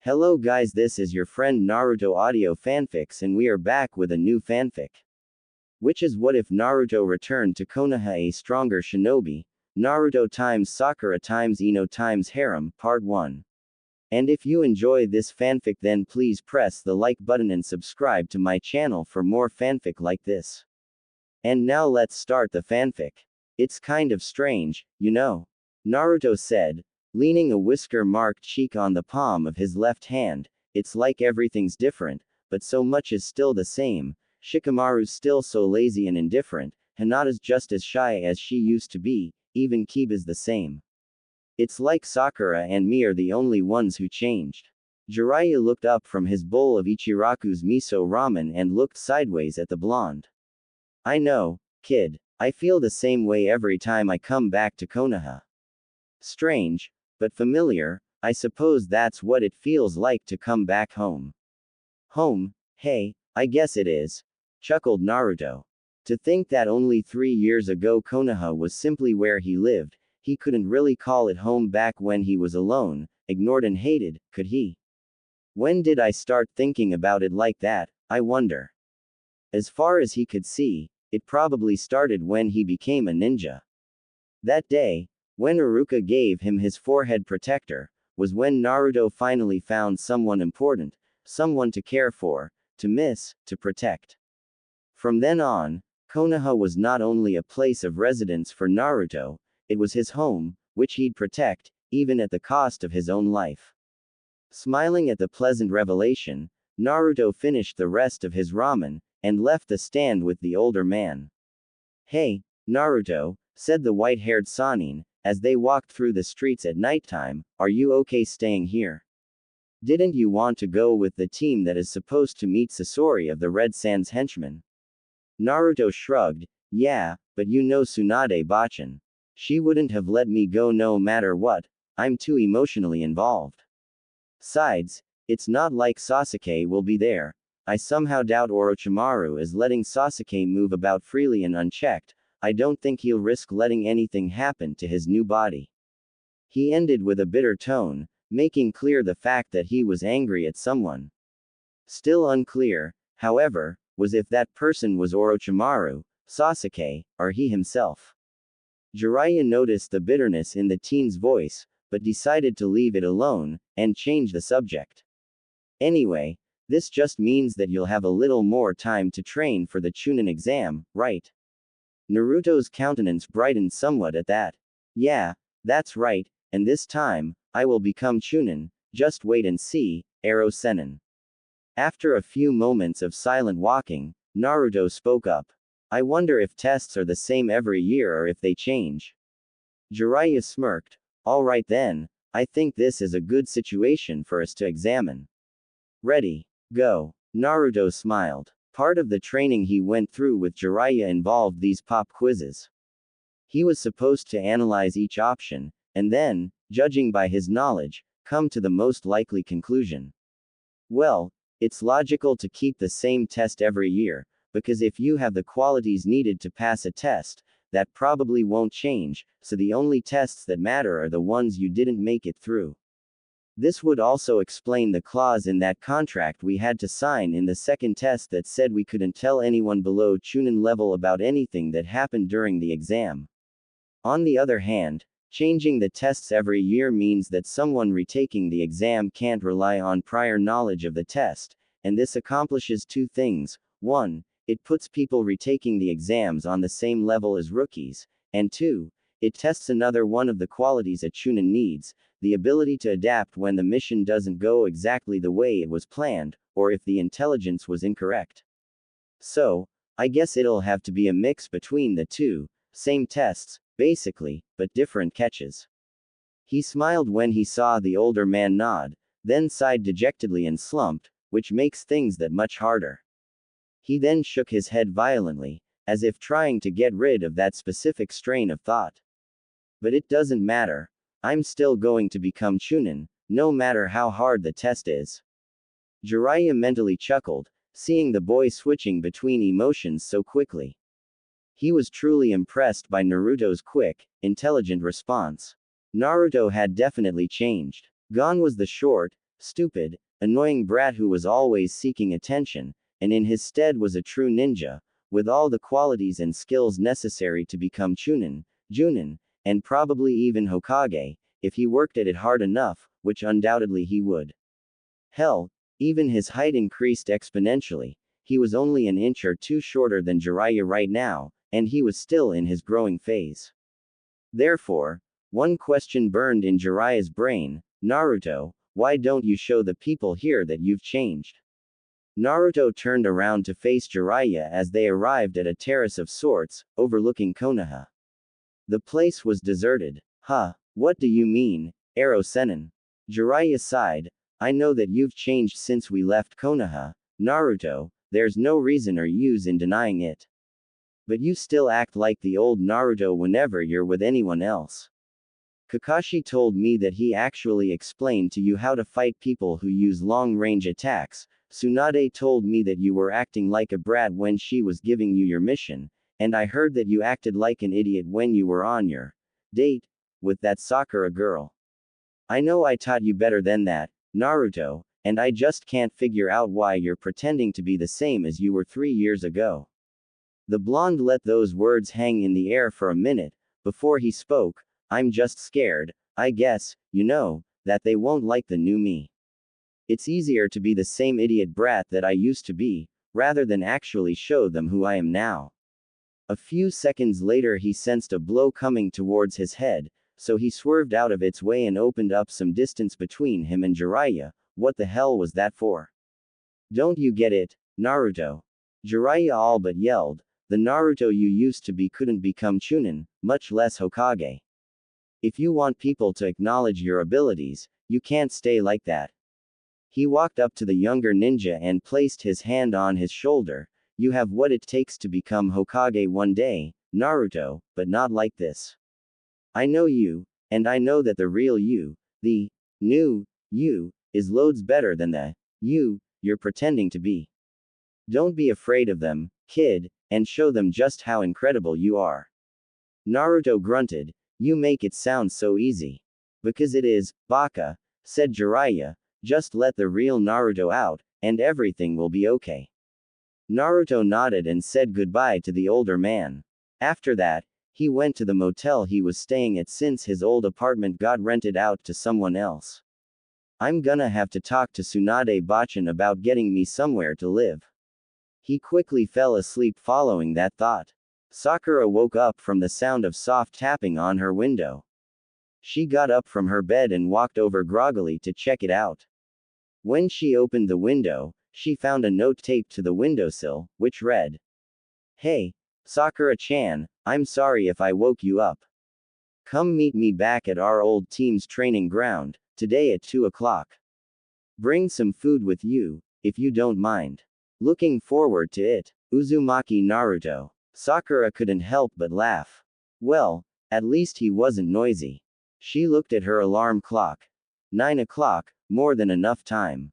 Hello guys, this is your friend Naruto Audio Fanfics and we are back with a new fanfic. Which is what if Naruto returned to Konoha a stronger shinobi? Naruto times Sakura times Ino times Harem, Part 1. And if you enjoy this fanfic then please press the like button and subscribe to my channel for more fanfic like this. And now let's start the fanfic. It's kind of strange, you know. Naruto said, leaning a whisker-marked cheek on the palm of his left hand. It's like everything's different, but so much is still the same. Shikamaru's still so lazy and indifferent, Hinata's just as shy as she used to be, even Kiba's the same. It's like Sakura and me are the only ones who changed. Jiraiya looked up from his bowl of Ichiraku's miso ramen and looked sideways at the blonde. I know, kid. I feel the same way every time I come back to Konoha. Strange, but familiar. I suppose that's what it feels like to come back home. Home? Hey, I guess it is, chuckled Naruto. To think that only 3 years ago Konoha was simply where he lived, he couldn't really call it home back when he was alone, ignored and hated, could he? When did I start thinking about it like that, I wonder? As far as he could see, it probably started when he became a ninja. That day, when Iruka gave him his forehead protector, was when Naruto finally found someone important, someone to care for, to miss, to protect. From then on, Konoha was not only a place of residence for Naruto, it was his home, which he'd protect, even at the cost of his own life. Smiling at the pleasant revelation, Naruto finished the rest of his ramen, and left the stand with the older man. Hey, Naruto, said the white-haired Sannin, as they walked through the streets at nighttime, are you okay staying here? Didn't you want to go with the team that is supposed to meet Sasori of the Red Sands henchmen? Naruto shrugged, yeah, but you know Tsunade Bachan. She wouldn't have let me go no matter what, I'm too emotionally involved. Besides, it's not like Sasuke will be there. I somehow doubt Orochimaru is letting Sasuke move about freely and unchecked. I don't think he'll risk letting anything happen to his new body. He ended with a bitter tone, making clear the fact that he was angry at someone. Still unclear, however, was if that person was Orochimaru, Sasuke, or he himself. Jiraiya noticed the bitterness in the teen's voice, but decided to leave it alone, and change the subject. Anyway, this just means that you'll have a little more time to train for the Chunin exam, right? Naruto's countenance brightened somewhat at that. Yeah, that's right, and this time, I will become Chunin, just wait and see, Ero Sennin. After a few moments of silent walking, Naruto spoke up. I wonder if tests are the same every year or if they change. Jiraiya smirked. Alright then, I think this is a good situation for us to examine. Ready, go. Naruto smiled. Part of the training he went through with Jiraiya involved these pop quizzes. He was supposed to analyze each option, and then, judging by his knowledge, come to the most likely conclusion. Well, it's logical to keep the same test every year, because if you have the qualities needed to pass a test, that probably won't change, so the only tests that matter are the ones you didn't make it through. This would also explain the clause in that contract we had to sign in the second test that said we couldn't tell anyone below Chunin level about anything that happened during the exam. On the other hand, changing the tests every year means that someone retaking the exam can't rely on prior knowledge of the test, and this accomplishes two things. 1. It puts people retaking the exams on the same level as rookies, and 2. It tests another one of the qualities a Chunin needs, the ability to adapt when the mission doesn't go exactly the way it was planned, or if the intelligence was incorrect. So, I guess it'll have to be a mix between the two, same tests, basically, but different catches. He smiled when he saw the older man nod, then sighed dejectedly and slumped, which makes things that much harder. He then shook his head violently, as if trying to get rid of that specific strain of thought. But it doesn't matter. I'm still going to become Chunin, no matter how hard the test is. Jiraiya mentally chuckled, seeing the boy switching between emotions so quickly. He was truly impressed by Naruto's quick, intelligent response. Naruto had definitely changed. Gone was the short, stupid, annoying brat who was always seeking attention, and in his stead was a true ninja, with all the qualities and skills necessary to become Chunin, Junin, and probably even Hokage, if he worked at it hard enough, which undoubtedly he would. Hell, even his height increased exponentially. He was only an inch or two shorter than Jiraiya right now, and he was still in his growing phase. Therefore, one question burned in Jiraiya's brain: Naruto, why don't you show the people here that you've changed? Naruto turned around to face Jiraiya as they arrived at a terrace of sorts, overlooking Konoha. The place was deserted. Huh, what do you mean, Ero Sennin? Jiraiya sighed. I know that you've changed since we left Konoha, Naruto, there's no reason or use in denying it. But you still act like the old Naruto whenever you're with anyone else. Kakashi told me that he actually explained to you how to fight people who use long-range attacks. Tsunade told me that you were acting like a brat when she was giving you your mission, and I heard that you acted like an idiot when you were on your date with that Sakura girl. I know I taught you better than that, Naruto, and I just can't figure out why you're pretending to be the same as you were 3 years ago. The blonde let those words hang in the air for a minute, before he spoke. I'm just scared, I guess, that they won't like the new me. It's easier to be the same idiot brat that I used to be, rather than actually show them who I am now. A few seconds later he sensed a blow coming towards his head, so he swerved out of its way and opened up some distance between him and Jiraiya. What the hell was that for? Don't you get it, Naruto? Jiraiya all but yelled. The Naruto you used to be couldn't become Chunin, much less Hokage. If you want people to acknowledge your abilities, you can't stay like that. He walked up to the younger ninja and placed his hand on his shoulder. You have what it takes to become Hokage one day, Naruto, but not like this. I know you, and I know that the real you, the new you, is loads better than the you're pretending to be. Don't be afraid of them, kid, and show them just how incredible you are. Naruto grunted. You make it sound so easy. Because it is, Baka, said Jiraiya. Just let the real Naruto out, and everything will be okay. Naruto nodded and said goodbye to the older man. After that, he went to the motel he was staying at since his old apartment got rented out to someone else. I'm gonna have to talk to Tsunade Bachan about getting me somewhere to live. He quickly fell asleep following that thought. Sakura woke up from the sound of soft tapping on her window. She got up from her bed and walked over groggily to check it out. When she opened the window, she found a note taped to the windowsill, which read, Hey, Sakura-chan, I'm sorry if I woke you up. Come meet me back at our old team's training ground, today at 2 o'clock. Bring some food with you, if you don't mind. Looking forward to it, Uzumaki Naruto. Sakura couldn't help but laugh. Well, at least he wasn't noisy. She looked at her alarm clock. 9 o'clock, more than enough time.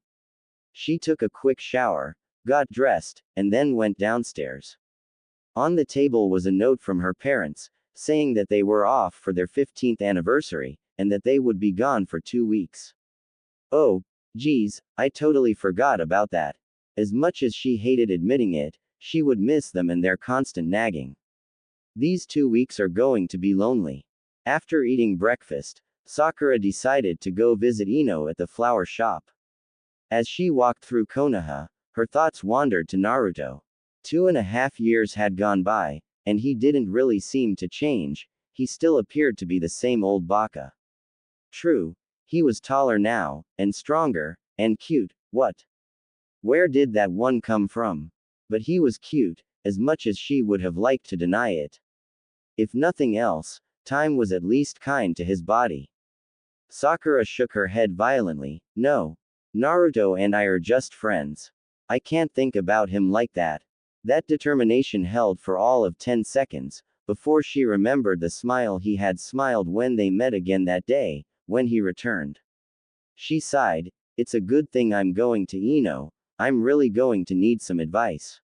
She took a quick shower, got dressed, and then went downstairs. On the table was a note from her parents, saying that they were off for their 15th anniversary, and that they would be gone for 2 weeks. Oh, geez, I totally forgot about that. As much as she hated admitting it, she would miss them and their constant nagging. These 2 weeks are going to be lonely. After eating breakfast, Sakura decided to go visit Ino at the flower shop. As she walked through Konoha, her thoughts wandered to Naruto. 2.5 years had gone by, and he didn't really seem to change. He still appeared to be the same old Baka. True, he was taller now, and stronger, and cute. What? Where did that one come from? But he was cute, as much as she would have liked to deny it. If nothing else, time was at least kind to his body. Sakura shook her head violently. No. Naruto and I are just friends. I can't think about him like that. That determination held for all of 10 seconds, before she remembered the smile he had smiled when they met again that day, when he returned. She sighed. It's a good thing I'm going to Ino. I'm really going to need some advice.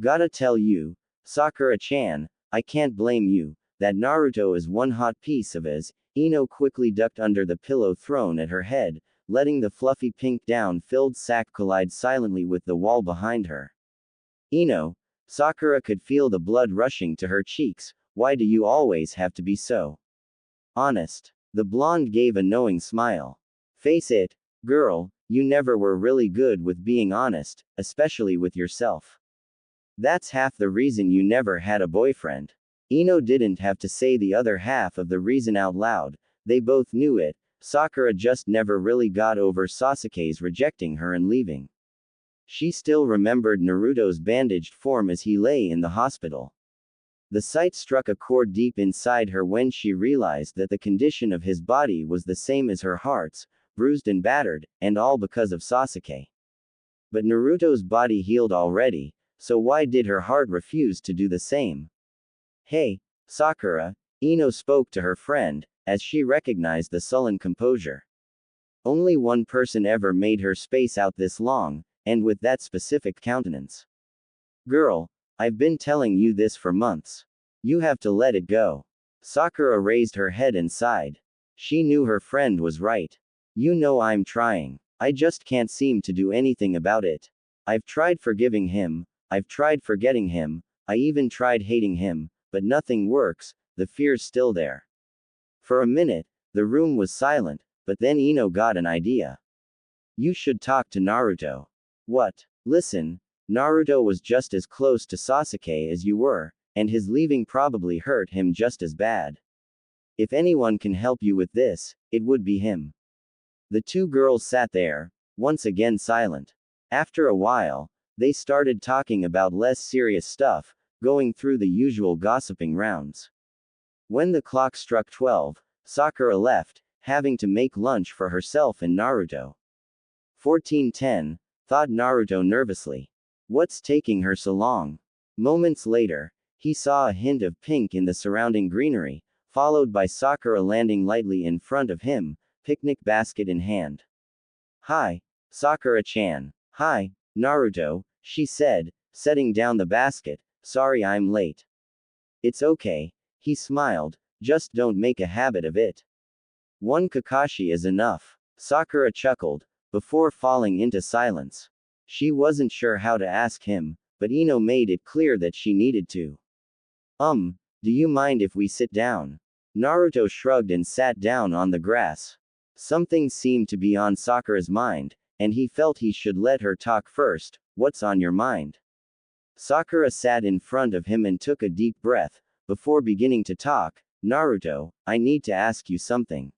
Gotta tell you, Sakura-chan, I can't blame you. That Naruto is one hot piece of his. Ino quickly ducked under the pillow thrown at her head, letting the fluffy pink down-filled sack collide silently with the wall behind her. Ino, Sakura could feel the blood rushing to her cheeks. Why do you always have to be so honest? The blonde gave a knowing smile. Face it, girl, you never were really good with being honest, especially with yourself. That's half the reason you never had a boyfriend. Ino didn't have to say the other half of the reason out loud, they both knew it. Sakura just never really got over Sasuke's rejecting her and leaving. She still remembered Naruto's bandaged form as he lay in the hospital. The sight struck a chord deep inside her when she realized that the condition of his body was the same as her heart's, bruised and battered, and all because of Sasuke. But Naruto's body healed already, so why did her heart refuse to do the same? Hey, Sakura, Ino spoke to her friend, as she recognized the sullen composure. Only one person ever made her space out this long, and with that specific countenance. Girl, I've been telling you this for months. You have to let it go. Sakura raised her head and sighed. She knew her friend was right. You know I'm trying. I just can't seem to do anything about it. I've tried forgiving him, I've tried forgetting him, I even tried hating him, but nothing works, the fear's still there. For a minute, the room was silent, but then Ino got an idea. You should talk to Naruto. What? Listen, Naruto was just as close to Sasuke as you were, and his leaving probably hurt him just as bad. If anyone can help you with this, it would be him. The two girls sat there, once again silent. After a while, they started talking about less serious stuff, going through the usual gossiping rounds. When the clock struck 12, Sakura left, having to make lunch for herself and Naruto. 1410, thought Naruto nervously. What's taking her so long? Moments later, he saw a hint of pink in the surrounding greenery, followed by Sakura landing lightly in front of him, picnic basket in hand. Hi, Sakura-chan. Hi, Naruto, she said, setting down the basket. Sorry I'm late. It's okay, he smiled, just don't make a habit of it. One Kakashi is enough. Sakura chuckled, before falling into silence. She wasn't sure how to ask him, but Ino made it clear that she needed to. Do you mind if we sit down? Naruto shrugged and sat down on the grass. Something seemed to be on Sakura's mind, and he felt he should let her talk first. What's on your mind? Sakura sat in front of him and took a deep breath, before beginning to talk. Naruto, I need to ask you something.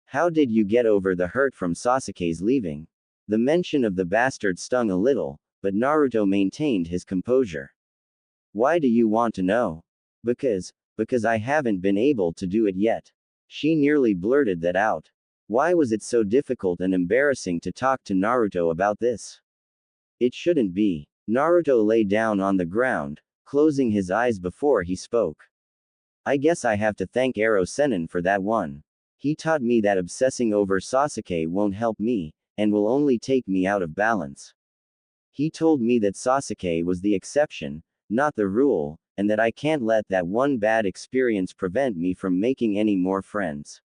How did you get over the hurt from Sasuke's leaving? The mention of the bastard stung a little, but Naruto maintained his composure. Why do you want to know? Because I haven't been able to do it yet. She nearly blurted that out. Why was it so difficult and embarrassing to talk to Naruto about this? It shouldn't be. Naruto lay down on the ground, closing his eyes before he spoke. I guess I have to thank Ero Sennin for that one. He taught me that obsessing over Sasuke won't help me, and will only take me out of balance. He told me that Sasuke was the exception, not the rule, and that I can't let that one bad experience prevent me from making any more friends.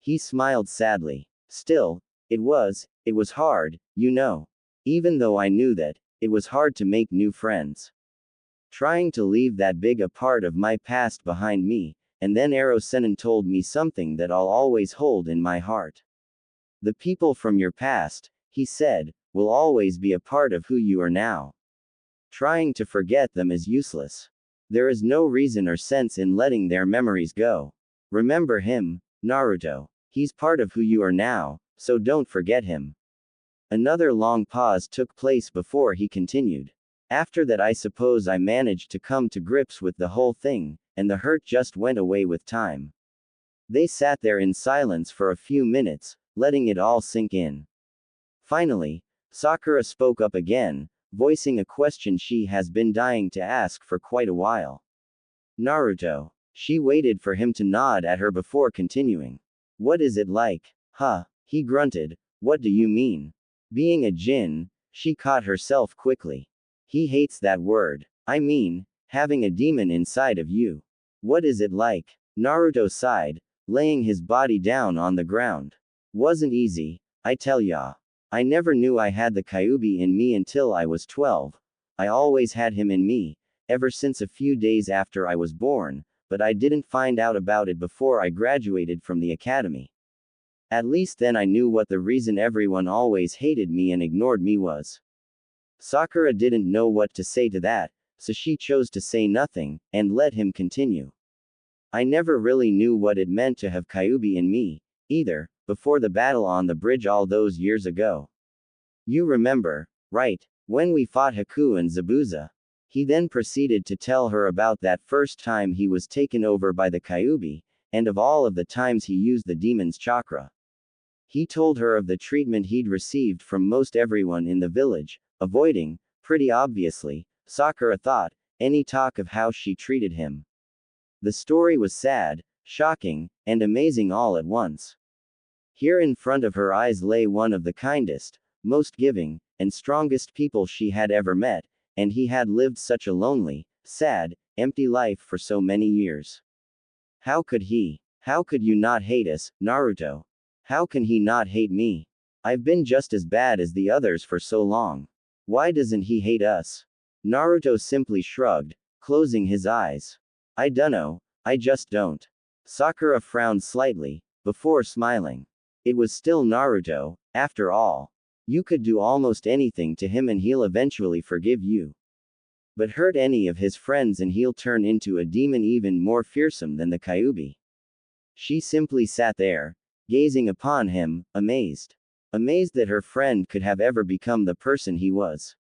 He smiled sadly. Still, it was hard, you know. Even though I knew that, it was hard to make new friends. Trying to leave that big a part of my past behind me, and then Ero Sennin told me something that I'll always hold in my heart. The people from your past, he said, will always be a part of who you are now. Trying to forget them is useless. There is no reason or sense in letting their memories go. Remember him, Naruto. He's part of who you are now, so don't forget him. Another long pause took place before he continued. After that I suppose I managed to come to grips with the whole thing, and the hurt just went away with time. They sat there in silence for a few minutes, letting it all sink in. Finally, Sakura spoke up again, voicing a question she has been dying to ask for quite a while. Naruto. She waited for him to nod at her before continuing. What is it like? Huh? He grunted. What do you mean? Being a djinn, she caught herself quickly. He hates that word. I mean, having a demon inside of you. What is it like? Naruto sighed, laying his body down on the ground. Wasn't easy. I tell ya. I never knew I had the Kyuubi in me until I was 12. I always had him in me, ever since a few days after I was born, but I didn't find out about it before I graduated from the academy. At least then I knew what the reason everyone always hated me and ignored me was. Sakura didn't know what to say to that, so she chose to say nothing, and let him continue. I never really knew what it meant to have Kyuubi in me, either, before the battle on the bridge all those years ago. You remember, right, when we fought Haku and Zabuza? He then proceeded to tell her about that first time he was taken over by the Kyuubi, and of all of the times he used the demon's chakra. He told her of the treatment he'd received from most everyone in the village, avoiding, pretty obviously, Sakura thought, any talk of how she treated him. The story was sad, shocking, and amazing all at once. Here in front of her eyes lay one of the kindest, most giving, and strongest people she had ever met, and he had lived such a lonely, sad, empty life for so many years. How could he? How could you not hate us, Naruto? How can he not hate me? I've been just as bad as the others for so long. Why doesn't he hate us? Naruto simply shrugged, closing his eyes. I dunno, I just don't. Sakura frowned slightly, before smiling. It was still Naruto, after all. You could do almost anything to him and he'll eventually forgive you. But hurt any of his friends and he'll turn into a demon even more fearsome than the Kyuubi. She simply sat there, gazing upon him, amazed. Amazed that her friend could have ever become the person he was.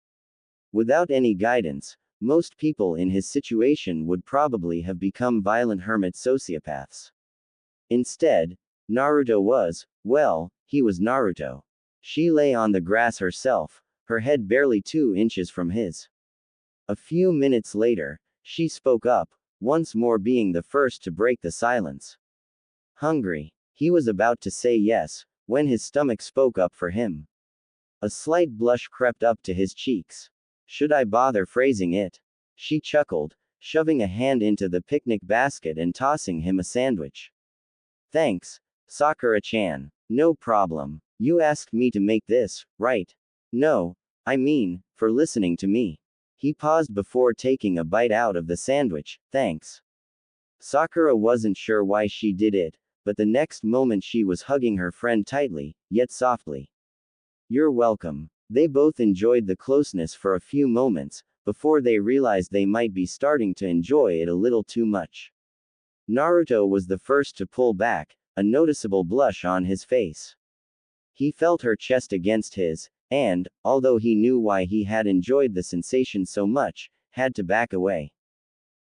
Without any guidance, most people in his situation would probably have become violent hermit sociopaths. Instead, Naruto was, well, he was Naruto. She lay on the grass herself, her head barely 2 inches from his. A few minutes later, she spoke up, once more being the first to break the silence. Hungry. He was about to say yes, when his stomach spoke up for him. A slight blush crept up to his cheeks. Should I bother phrasing it? She chuckled, shoving a hand into the picnic basket and tossing him a sandwich. Thanks, Sakura-chan. No problem. You asked me to make this, right? No, I mean, for listening to me. He paused before taking a bite out of the sandwich. Thanks. Sakura wasn't sure why she did it, but the next moment she was hugging her friend tightly, yet softly. You're welcome. They both enjoyed the closeness for a few moments, before they realized they might be starting to enjoy it a little too much. Naruto was the first to pull back, a noticeable blush on his face. He felt her chest against his, and, although he knew why he had enjoyed the sensation so much, had to back away.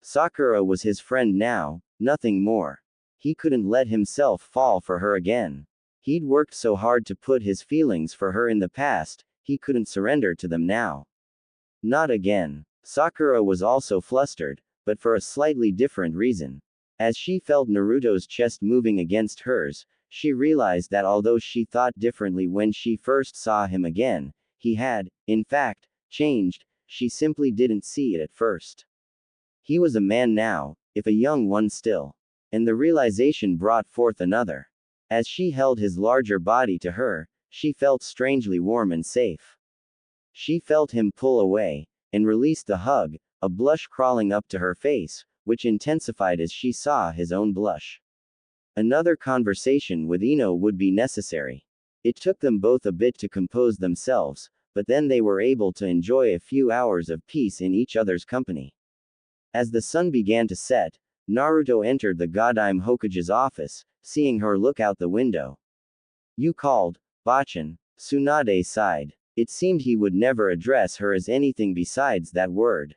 Sakura was his friend now, nothing more. He couldn't let himself fall for her again. He'd worked so hard to put his feelings for her in the past, he couldn't surrender to them now. Not again. Sakura was also flustered, but for a slightly different reason. As she felt Naruto's chest moving against hers, she realized that although she thought differently when she first saw him again, he had, in fact, changed. She simply didn't see it at first. He was a man now, if a young one still. And the realization brought forth another. As she held his larger body to her, she felt strangely warm and safe. She felt him pull away, and released the hug, a blush crawling up to her face, which intensified as she saw his own blush. Another conversation with Ino would be necessary. It took them both a bit to compose themselves, but then they were able to enjoy a few hours of peace in each other's company. As the sun began to set, Naruto entered the Godime Hokage's office, seeing her look out the window. You called, Bachan, Tsunade sighed. It seemed he would never address her as anything besides that word.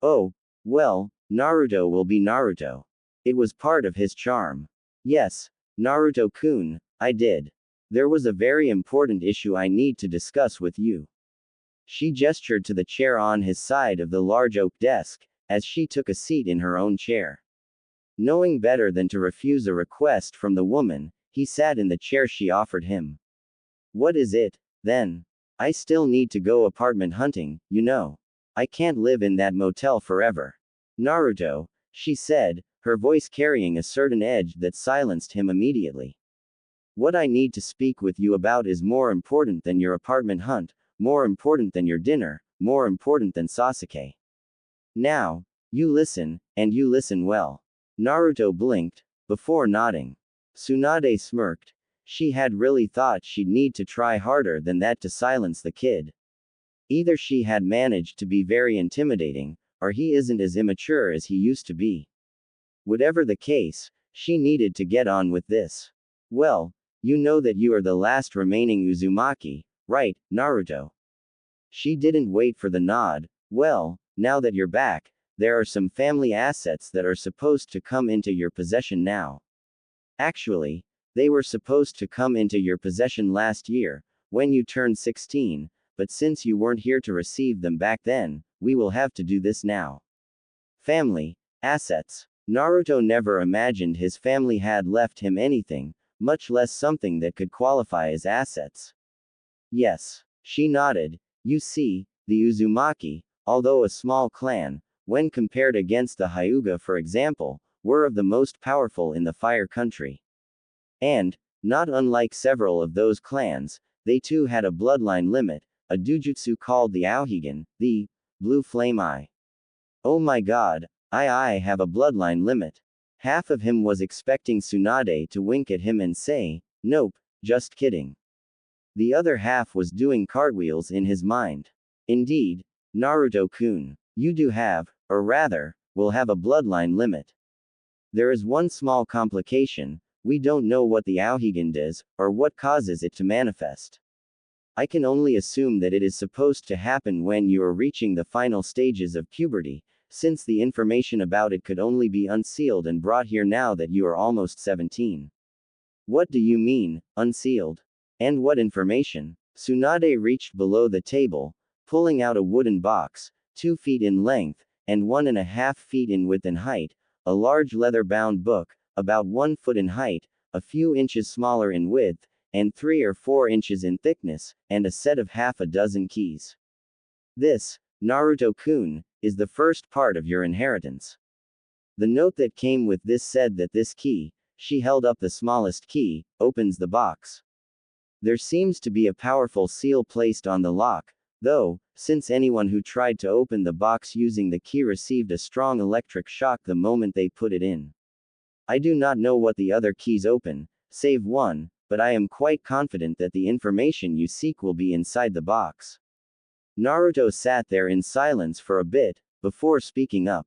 Oh, well, Naruto will be Naruto. It was part of his charm. Yes, Naruto-kun, I did. There was a very important issue I need to discuss with you. She gestured to the chair on his side of the large oak desk, as she took a seat in her own chair. Knowing better than to refuse a request from the woman, he sat in the chair she offered him. What is it, then? I still need to go apartment hunting, you know. I can't live in that motel forever. Naruto, she said, her voice carrying a certain edge that silenced him immediately. What I need to speak with you about is more important than your apartment hunt, more important than your dinner, more important than Sasuke. Now, you listen, and you listen well. Naruto blinked, before nodding. Tsunade smirked. She had really thought she'd need to try harder than that to silence the kid. Either she had managed to be very intimidating, or he isn't as immature as he used to be. Whatever the case, she needed to get on with this. Well, you know that you are the last remaining Uzumaki, right, Naruto? She didn't wait for the nod. Well, now that you're back, there are some family assets that are supposed to come into your possession now. Actually, they were supposed to come into your possession last year, when you turned 16, but since you weren't here to receive them back then, we will have to do this now. Family assets. Naruto never imagined his family had left him anything, much less something that could qualify as assets. Yes. She nodded. You see, the Uzumaki, although a small clan, when compared against the Hyuga for example, were of the most powerful in the Fire Country. And, not unlike several of those clans, they too had a bloodline limit, a dujutsu called the Aohigan, the Blue Flame Eye. Oh my god, I have a bloodline limit. Half of him was expecting Tsunade to wink at him and say, nope, just kidding. The other half was doing cartwheels in his mind. Indeed, Naruto-kun, you do have, or rather, will have a bloodline limit. There is one small complication, we don't know what the Aohigan does, or what causes it to manifest. I can only assume that it is supposed to happen when you are reaching the final stages of puberty, since the information about it could only be unsealed and brought here now that you are almost 17. What do you mean, unsealed? And what information? Tsunade reached below the table, pulling out a wooden box, 2 feet in length, and 1.5 feet in width and height, a large leather-bound book, about 1 foot in height, a few inches smaller in width, and 3 or 4 inches in thickness, and a set of half a dozen keys. This, Naruto-kun, is the first part of your inheritance. The note that came with this said that this key, she held up the smallest key, opens the box. There seems to be a powerful seal placed on the lock, though, since anyone who tried to open the box using the key received a strong electric shock the moment they put it in. I do not know what the other keys open, save one, but I am quite confident that the information you seek will be inside the box. Naruto sat there in silence for a bit, before speaking up.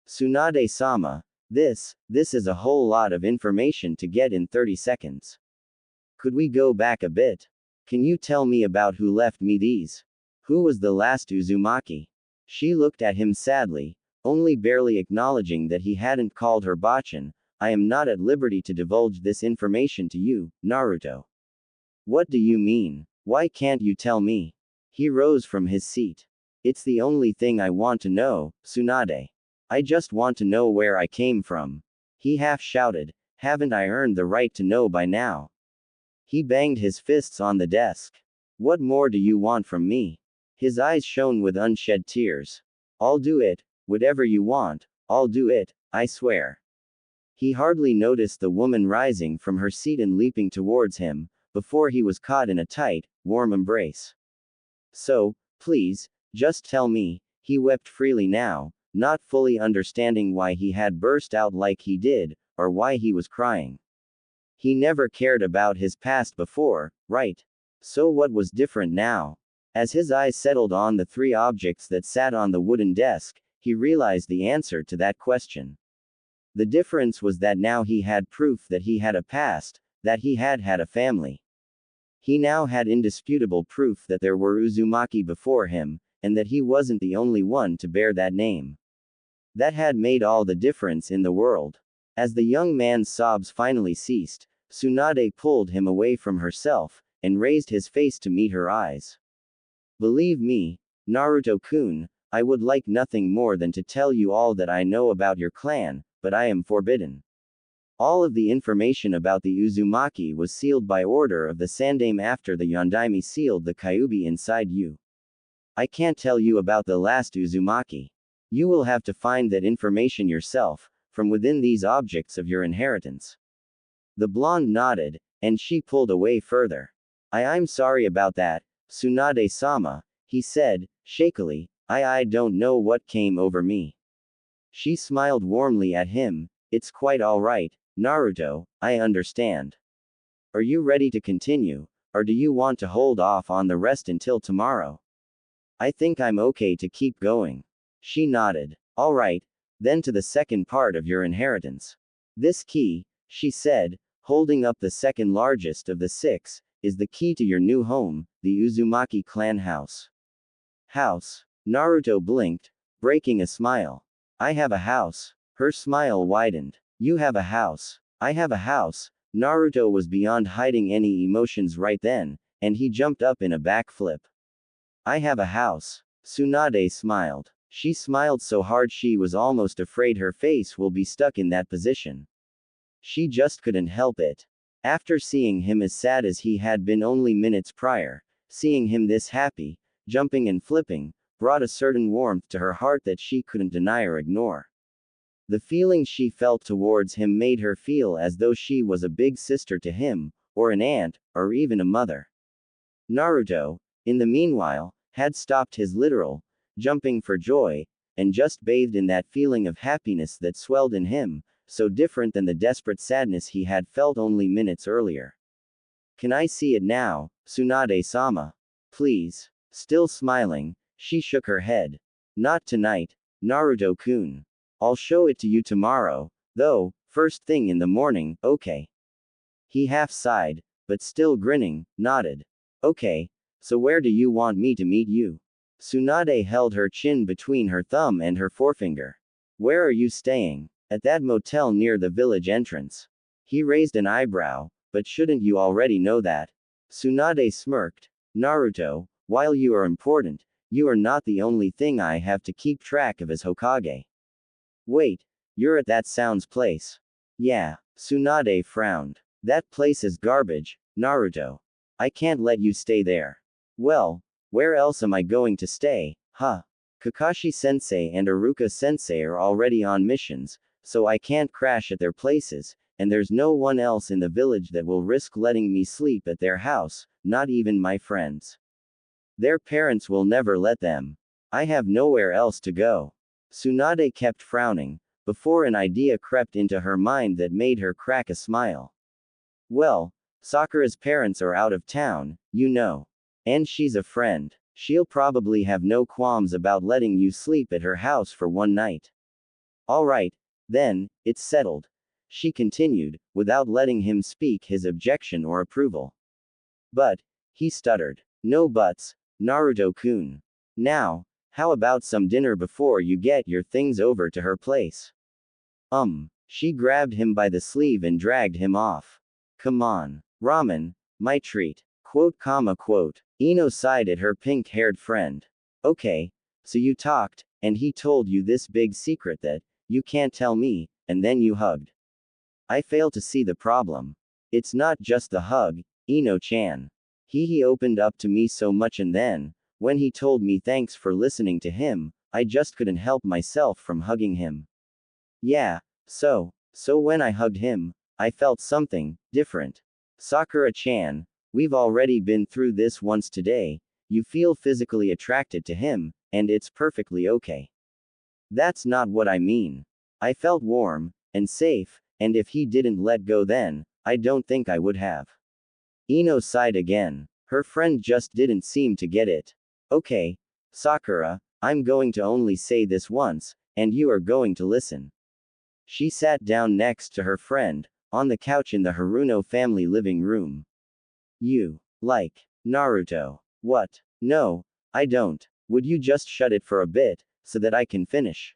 Tsunade-sama, this is a whole lot of information to get in 30 seconds. Could we go back a bit? Can you tell me about who left me these? Who was the last Uzumaki? She looked at him sadly, only barely acknowledging that he hadn't called her Bachan. I am not at liberty to divulge this information to you, Naruto. What do you mean? Why can't you tell me? He rose from his seat. It's the only thing I want to know, Tsunade. I just want to know where I came from. He half shouted, haven't I earned the right to know by now? He banged his fists on the desk. What more do you want from me? His eyes shone with unshed tears. I'll do it, whatever you want, I'll do it, I swear. He hardly noticed the woman rising from her seat and leaping towards him, before he was caught in a tight, warm embrace. So, please, just tell me, he wept freely now, not fully understanding why he had burst out like he did, or why he was crying. He never cared about his past before, right? So what was different now? As his eyes settled on the 3 objects that sat on the wooden desk, he realized the answer to that question. The difference was that now he had proof that he had a past, that he had had a family. He now had indisputable proof that there were Uzumaki before him, and that he wasn't the only one to bear that name. That had made all the difference in the world. As the young man's sobs finally ceased, Tsunade pulled him away from herself, and raised his face to meet her eyes. Believe me, Naruto-kun, I would like nothing more than to tell you all that I know about your clan, but I am forbidden. All of the information about the Uzumaki was sealed by order of the Sandaime after the Yondaime sealed the Kyuubi inside you. I can't tell you about the last Uzumaki. You will have to find that information yourself, from within these objects of your inheritance. The blonde nodded, and she pulled away further. I'm sorry about that, Tsunade-sama, he said, shakily. I don't know what came over me. She smiled warmly at him. It's quite alright, Naruto, I understand. Are you ready to continue, or do you want to hold off on the rest until tomorrow? I think I'm okay to keep going. She nodded. Alright, then to the second part of your inheritance. This key, she said, holding up the second largest of the 6, is the key to your new home, the Uzumaki clan house. House. Naruto blinked, breaking a smile. I have a house. Her smile widened. You have a house. I have a house. Naruto was beyond hiding any emotions right then, and he jumped up in a backflip. I have a house. Tsunade smiled. She smiled so hard she was almost afraid her face will be stuck in that position. She just couldn't help it. After seeing him as sad as he had been only minutes prior, seeing him this happy, jumping and flipping, brought a certain warmth to her heart that she couldn't deny or ignore. The feeling she felt towards him made her feel as though she was a big sister to him, or an aunt, or even a mother. Naruto, in the meanwhile, had stopped his literal jumping for joy, and just bathed in that feeling of happiness that swelled in him, so different than the desperate sadness he had felt only minutes earlier. Can I see it now, Tsunade-sama? Please. Still smiling, she shook her head. Not tonight, Naruto-kun. I'll show it to you tomorrow, though, first thing in the morning, okay? He half sighed, but still grinning, nodded. Okay, so where do you want me to meet you? Tsunade held her chin between her thumb and her forefinger. Where are you staying? At that motel near the village entrance. He raised an eyebrow, but shouldn't you already know that? Tsunade smirked. Naruto, while you are important, you are not the only thing I have to keep track of as Hokage. Wait, you're at that Sound's place. Yeah, Tsunade frowned. That place is garbage, Naruto. I can't let you stay there. Well, where else am I going to stay, huh? Kakashi-sensei and Iruka-sensei are already on missions, so I can't crash at their places, and there's no one else in the village that will risk letting me sleep at their house, not even my friends. Their parents will never let them. I have nowhere else to go. Tsunade kept frowning, before an idea crept into her mind that made her crack a smile. Well, Sakura's parents are out of town, you know. And she's a friend. She'll probably have no qualms about letting you sleep at her house for one night. Alright, then, it's settled. She continued, without letting him speak his objection or approval. But, he stuttered. No buts, Naruto-kun. Now, how about some dinner before you get your things over to her place? She grabbed him by the sleeve and dragged him off. Come on. Ramen, my treat. Quote. Ino sighed at her pink-haired friend. Okay, so you talked, and he told you this big secret that you can't tell me, and then you hugged. I fail to see the problem. It's not just the hug, Ino-chan. He opened up to me so much, and then, when he told me thanks for listening to him, I just couldn't help myself from hugging him. Yeah, so when I hugged him, I felt something different. Sakura-chan, we've already been through this once today. You feel physically attracted to him, and it's perfectly okay. That's not what I mean. I felt warm and safe, and if he didn't let go then, I don't think I would have. Ino sighed again. Her friend just didn't seem to get it. Okay, Sakura, I'm going to only say this once, and you are going to listen. She sat down next to her friend, on the couch in the Haruno family living room. You like Naruto? What? No, I don't. Would you just shut it for a bit, so that I can finish?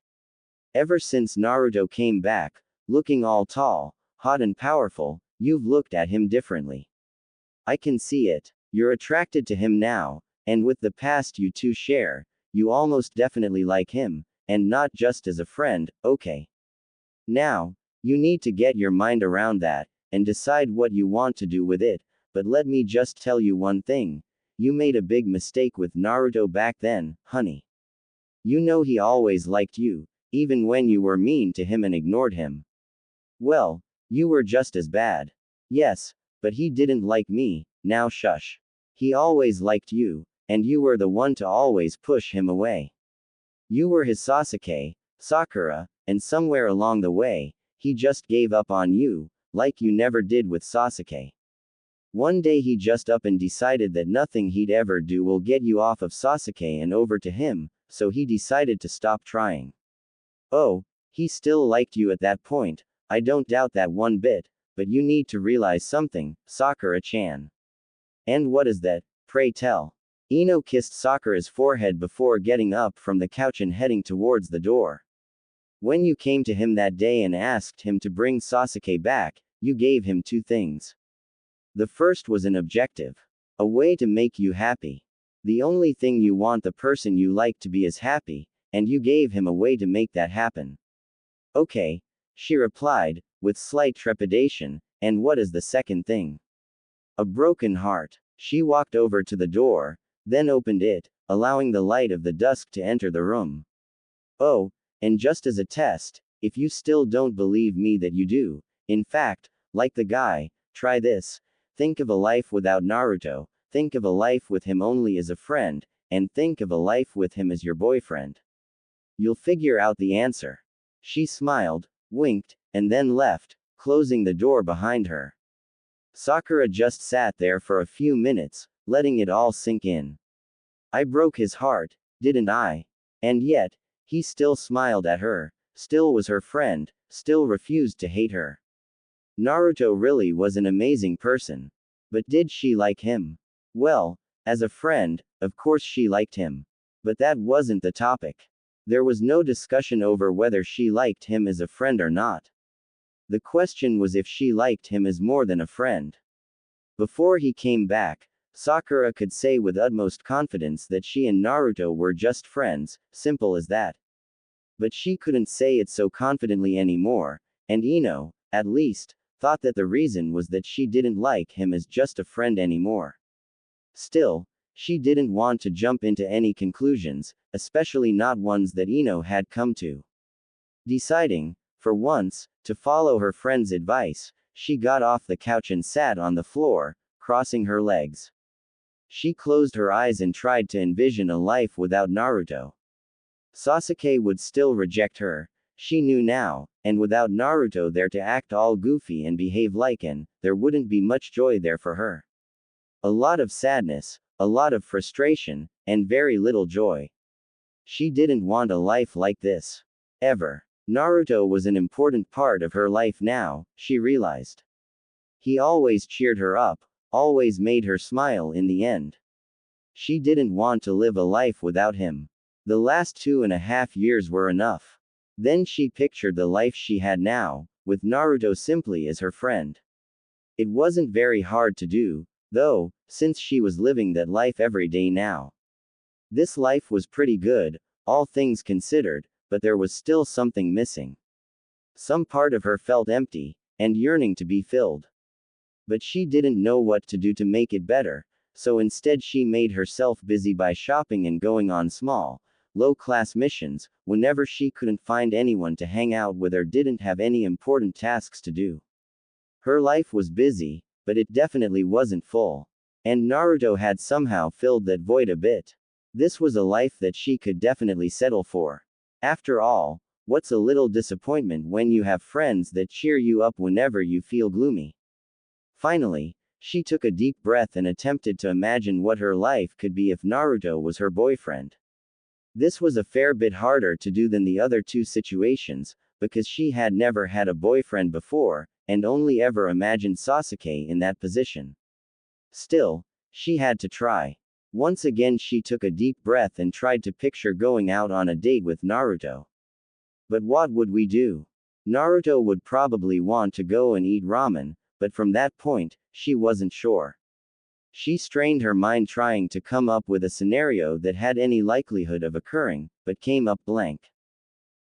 Ever since Naruto came back, looking all tall, hot and powerful, you've looked at him differently. I can see it. You're attracted to him now, and with the past you two share, you almost definitely like him, and not just as a friend, okay? Now, you need to get your mind around that, and decide what you want to do with it, but let me just tell you one thing. You made a big mistake with Naruto back then, honey. You know he always liked you, even when you were mean to him and ignored him. Well, you were just as bad. Yes, But he didn't like me, now shush. He always liked you, and you were the one to always push him away. You were his Sasuke, Sakura, and somewhere along the way, he just gave up on you, like you never did with Sasuke. One day he just up and decided that nothing he'd ever do will get you off of Sasuke and over to him, so he decided to stop trying. Oh, he still liked you at that point, I don't doubt that one bit, but you need to realize something, Sakura-chan. And what is that, pray tell? Ino kissed Sakura's forehead before getting up from the couch and heading towards the door. When you came to him that day and asked him to bring Sasuke back, you gave him two things. The first was an objective. A way to make you happy. The only thing you want the person you like to be is happy, and you gave him a way to make that happen. Okay, she replied, with slight trepidation, and what is the second thing? A broken heart. She walked over to the door, then opened it, allowing the light of the dusk to enter the room. Oh, and just as a test, if you still don't believe me that you do, in fact, like the guy, try this. Think of a life without Naruto, think of a life with him only as a friend, and think of a life with him as your boyfriend. You'll figure out the answer. She smiled, winked, and then left, closing the door behind her. Sakura just sat there for a few minutes, letting it all sink in. I broke his heart, didn't I? And yet, he still smiled at her, still was her friend, still refused to hate her. Naruto really was an amazing person. But did she like him? Well, as a friend, of course she liked him. But that wasn't the topic. There was no discussion over whether she liked him as a friend or not. The question was if she liked him as more than a friend. Before he came back, Sakura could say with utmost confidence that she and Naruto were just friends, simple as that. But she couldn't say it so confidently anymore, and Ino, at least, thought that the reason was that she didn't like him as just a friend anymore. Still, she didn't want to jump into any conclusions, especially not ones that Ino had come to. Deciding, for once, to follow her friend's advice, she got off the couch and sat on the floor, crossing her legs. She closed her eyes and tried to envision a life without Naruto. Sasuke would still reject her, she knew now, and without Naruto there to act all goofy and behave like an, there wouldn't be much joy there for her. A lot of sadness, a lot of frustration, and very little joy. She didn't want a life like this. Ever. Naruto was an important part of her life now, she realized. He always cheered her up, always made her smile in the end. She didn't want to live a life without him. The last 2.5 years were enough. Then she pictured the life she had now, with Naruto simply as her friend. It wasn't very hard to do, though, since she was living that life every day now. This life was pretty good, all things considered, but there was still something missing. Some part of her felt empty, and yearning to be filled. But she didn't know what to do to make it better, so instead she made herself busy by shopping and going on small, low-class missions, whenever she couldn't find anyone to hang out with or didn't have any important tasks to do. Her life was busy, but it definitely wasn't full. And Naruto had somehow filled that void a bit. This was a life that she could definitely settle for. After all, what's a little disappointment when you have friends that cheer you up whenever you feel gloomy? Finally, she took a deep breath and attempted to imagine what her life could be if Naruto was her boyfriend. This was a fair bit harder to do than the other two situations, because she had never had a boyfriend before, and only ever imagined Sasuke in that position. Still, she had to try. Once again she took a deep breath and tried to picture going out on a date with Naruto. But what would we do? Naruto would probably want to go and eat ramen, but from that point, she wasn't sure. She strained her mind trying to come up with a scenario that had any likelihood of occurring, but came up blank.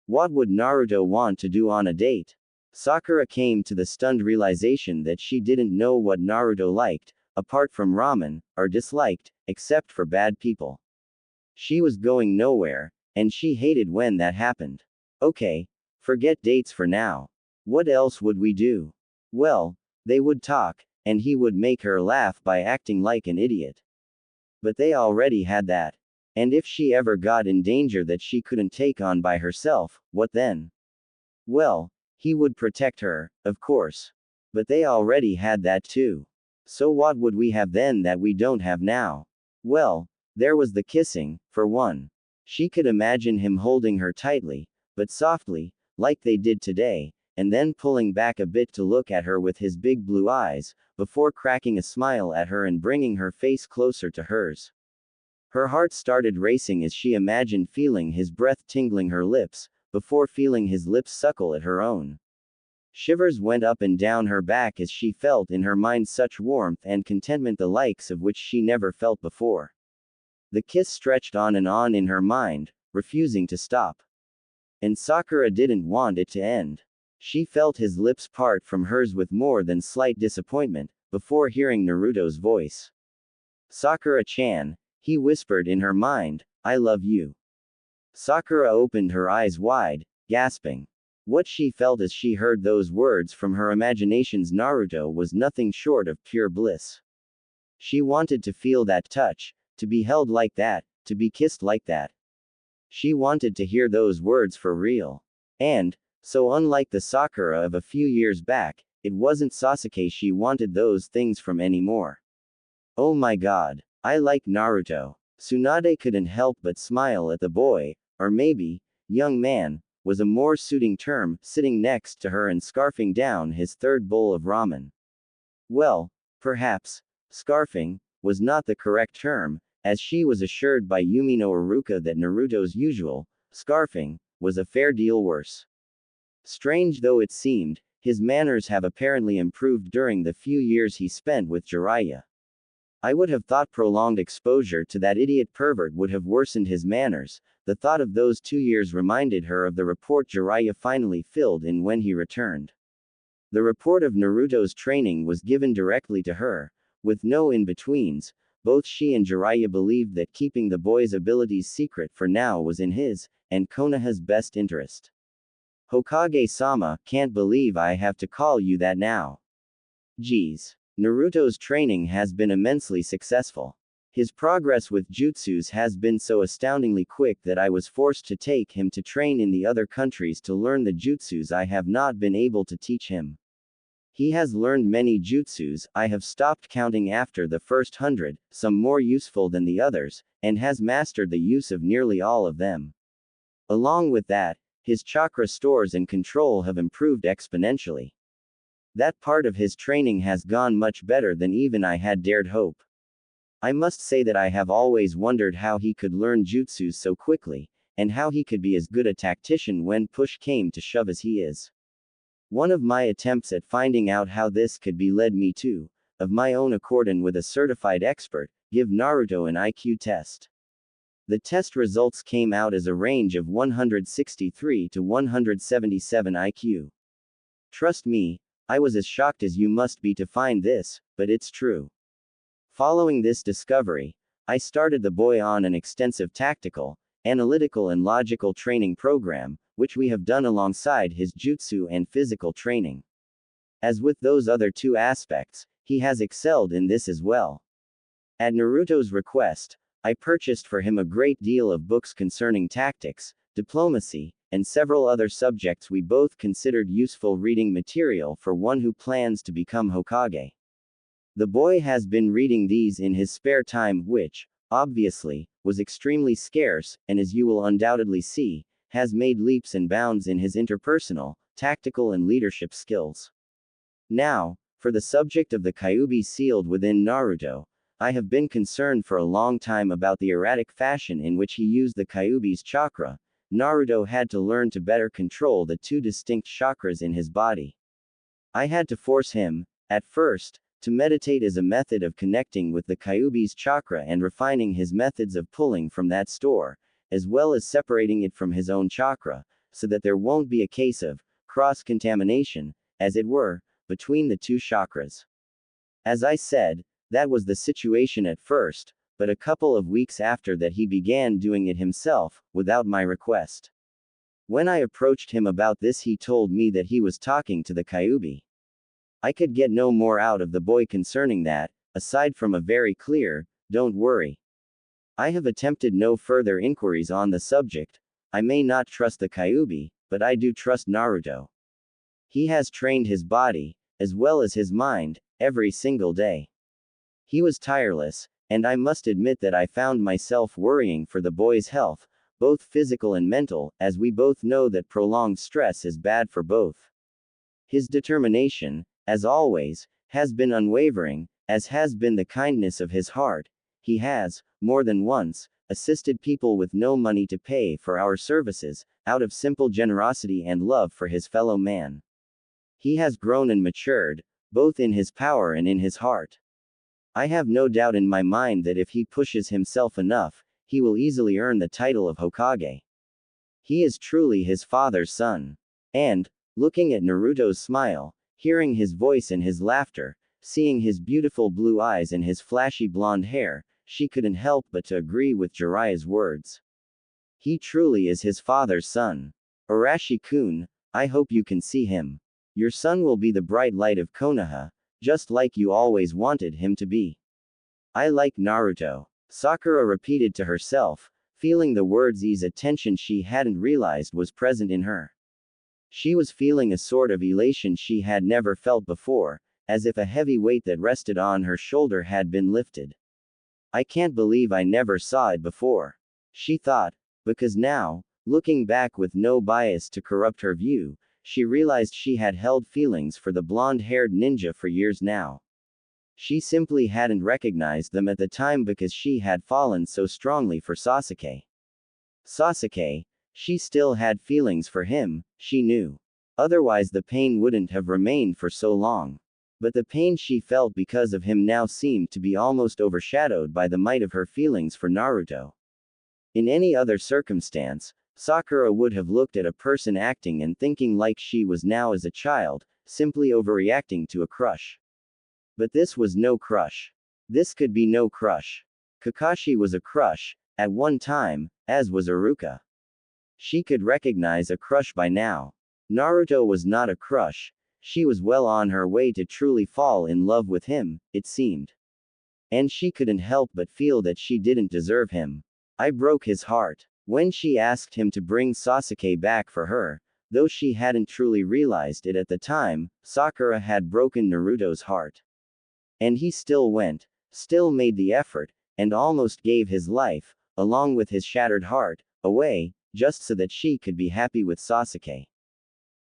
What would Naruto want to do on a date? Sakura came to the stunned realization that she didn't know what Naruto liked, apart from ramen, or disliked, except for bad people. She was going nowhere, and she hated when that happened. Okay, forget dates for now. What else would we do? Well, they would talk, and he would make her laugh by acting like an idiot. But they already had that. And if she ever got in danger that she couldn't take on by herself, what then? Well, he would protect her, of course. But they already had that too. So what would we have then that we don't have now? Well, there was the kissing, for one. She could imagine him holding her tightly, but softly, like they did today, and then pulling back a bit to look at her with his big blue eyes, before cracking a smile at her and bringing her face closer to hers. Her heart started racing as she imagined feeling his breath tingling her lips, before feeling his lips suckle at her own. Shivers went up and down her back as she felt in her mind such warmth and contentment the likes of which she never felt before. The kiss stretched on and on in her mind, refusing to stop. And Sakura didn't want it to end. She felt his lips part from hers with more than slight disappointment, before hearing Naruto's voice. Sakura-chan, he whispered in her mind, I love you. Sakura opened her eyes wide, gasping. What she felt as she heard those words from her imagination's Naruto was nothing short of pure bliss. She wanted to feel that touch, to be held like that, to be kissed like that. She wanted to hear those words for real. And, so unlike the Sakura of a few years back, it wasn't Sasuke she wanted those things from anymore. Oh my god. I like Naruto. Tsunade couldn't help but smile at the boy, or maybe, young man, was a more suiting term, sitting next to her and scarfing down his third bowl of ramen. Well, perhaps, scarfing, was not the correct term, as she was assured by Yumino Iruka that Naruto's usual, scarfing, was a fair deal worse. Strange though it seemed, his manners have apparently improved during the few years he spent with Jiraiya. I would have thought prolonged exposure to that idiot pervert would have worsened his manners. The thought of those 2 years reminded her of the report Jiraiya finally filled in when he returned. The report of Naruto's training was given directly to her, with no in-betweens. Both she and Jiraiya believed that keeping the boy's abilities secret for now was in his, and Konoha's best interest. Hokage-sama, can't believe I have to call you that now. Geez. Naruto's training has been immensely successful. His progress with jutsus has been so astoundingly quick that I was forced to take him to train in the other countries to learn the jutsus I have not been able to teach him. He has learned many jutsus, I have stopped counting after the first 100, some more useful than the others, and has mastered the use of nearly all of them. Along with that, his chakra stores and control have improved exponentially. That part of his training has gone much better than even I had dared hope. I must say that I have always wondered how he could learn jutsus so quickly, and how he could be as good a tactician when push came to shove as he is. One of my attempts at finding out how this could be led me to, of my own accord and with a certified expert, give Naruto an IQ test. The test results came out as a range of 163 to 177 IQ. Trust me, I was as shocked as you must be to find this, but it's true. Following this discovery, I started the boy on an extensive tactical, analytical and logical training program, which we have done alongside his jutsu and physical training. As with those other two aspects, he has excelled in this as well. At Naruto's request, I purchased for him a great deal of books concerning tactics, diplomacy, and several other subjects we both considered useful reading material for one who plans to become Hokage. The boy has been reading these in his spare time, which, obviously, was extremely scarce, and as you will undoubtedly see, has made leaps and bounds in his interpersonal, tactical and leadership skills. Now, for the subject of the Kyuubi sealed within Naruto, I have been concerned for a long time about the erratic fashion in which he used the Kyuubi's chakra. Naruto had to learn to better control the two distinct chakras in his body. I had to force him, at first, to meditate as a method of connecting with the Kyuubi's chakra and refining his methods of pulling from that store, as well as separating it from his own chakra, so that there won't be a case of cross-contamination, as it were, between the two chakras. As I said, that was the situation at first, but a couple of weeks after that he began doing it himself, without my request. When I approached him about this he told me that he was talking to the Kyuubi. I could get no more out of the boy concerning that, aside from a very clear, "Don't worry." I have attempted no further inquiries on the subject. I may not trust the Kyuubi, but I do trust Naruto. He has trained his body, as well as his mind, every single day. He was tireless, and I must admit that I found myself worrying for the boy's health, both physical and mental, as we both know that prolonged stress is bad for both. His determination, as always, has been unwavering, as has been the kindness of his heart. He has, more than once, assisted people with no money to pay for our services, out of simple generosity and love for his fellow man. He has grown and matured, both in his power and in his heart. I have no doubt in my mind that if he pushes himself enough, he will easily earn the title of Hokage. He is truly his father's son. And, looking at Naruto's smile, hearing his voice and his laughter, seeing his beautiful blue eyes and his flashy blonde hair, she couldn't help but to agree with Jiraiya's words. He truly is his father's son. Arashi-kun, I hope you can see him. Your son will be the bright light of Konoha, just like you always wanted him to be. I like Naruto. Sakura repeated to herself, feeling the words ease a tension she hadn't realized was present in her. She was feeling a sort of elation she had never felt before, as if a heavy weight that rested on her shoulder had been lifted. I can't believe I never saw it before, she thought, because now, looking back with no bias to corrupt her view, she realized she had held feelings for the blonde-haired ninja for years now. She simply hadn't recognized them at the time because she had fallen so strongly for Sasuke. Sasuke, she still had feelings for him, she knew. Otherwise the pain wouldn't have remained for so long. But the pain she felt because of him now seemed to be almost overshadowed by the might of her feelings for Naruto. In any other circumstance, Sakura would have looked at a person acting and thinking like she was now as a child, simply overreacting to a crush. But this was no crush. This could be no crush. Kakashi was a crush, at one time, as was Iruka. She could recognize a crush by now. Naruto was not a crush. She was well on her way to truly fall in love with him, it seemed. And she couldn't help but feel that she didn't deserve him. I broke his heart. When she asked him to bring Sasuke back for her, though she hadn't truly realized it at the time, Sakura had broken Naruto's heart. And he still went, still made the effort, and almost gave his life, along with his shattered heart, away, just so that she could be happy with Sasuke.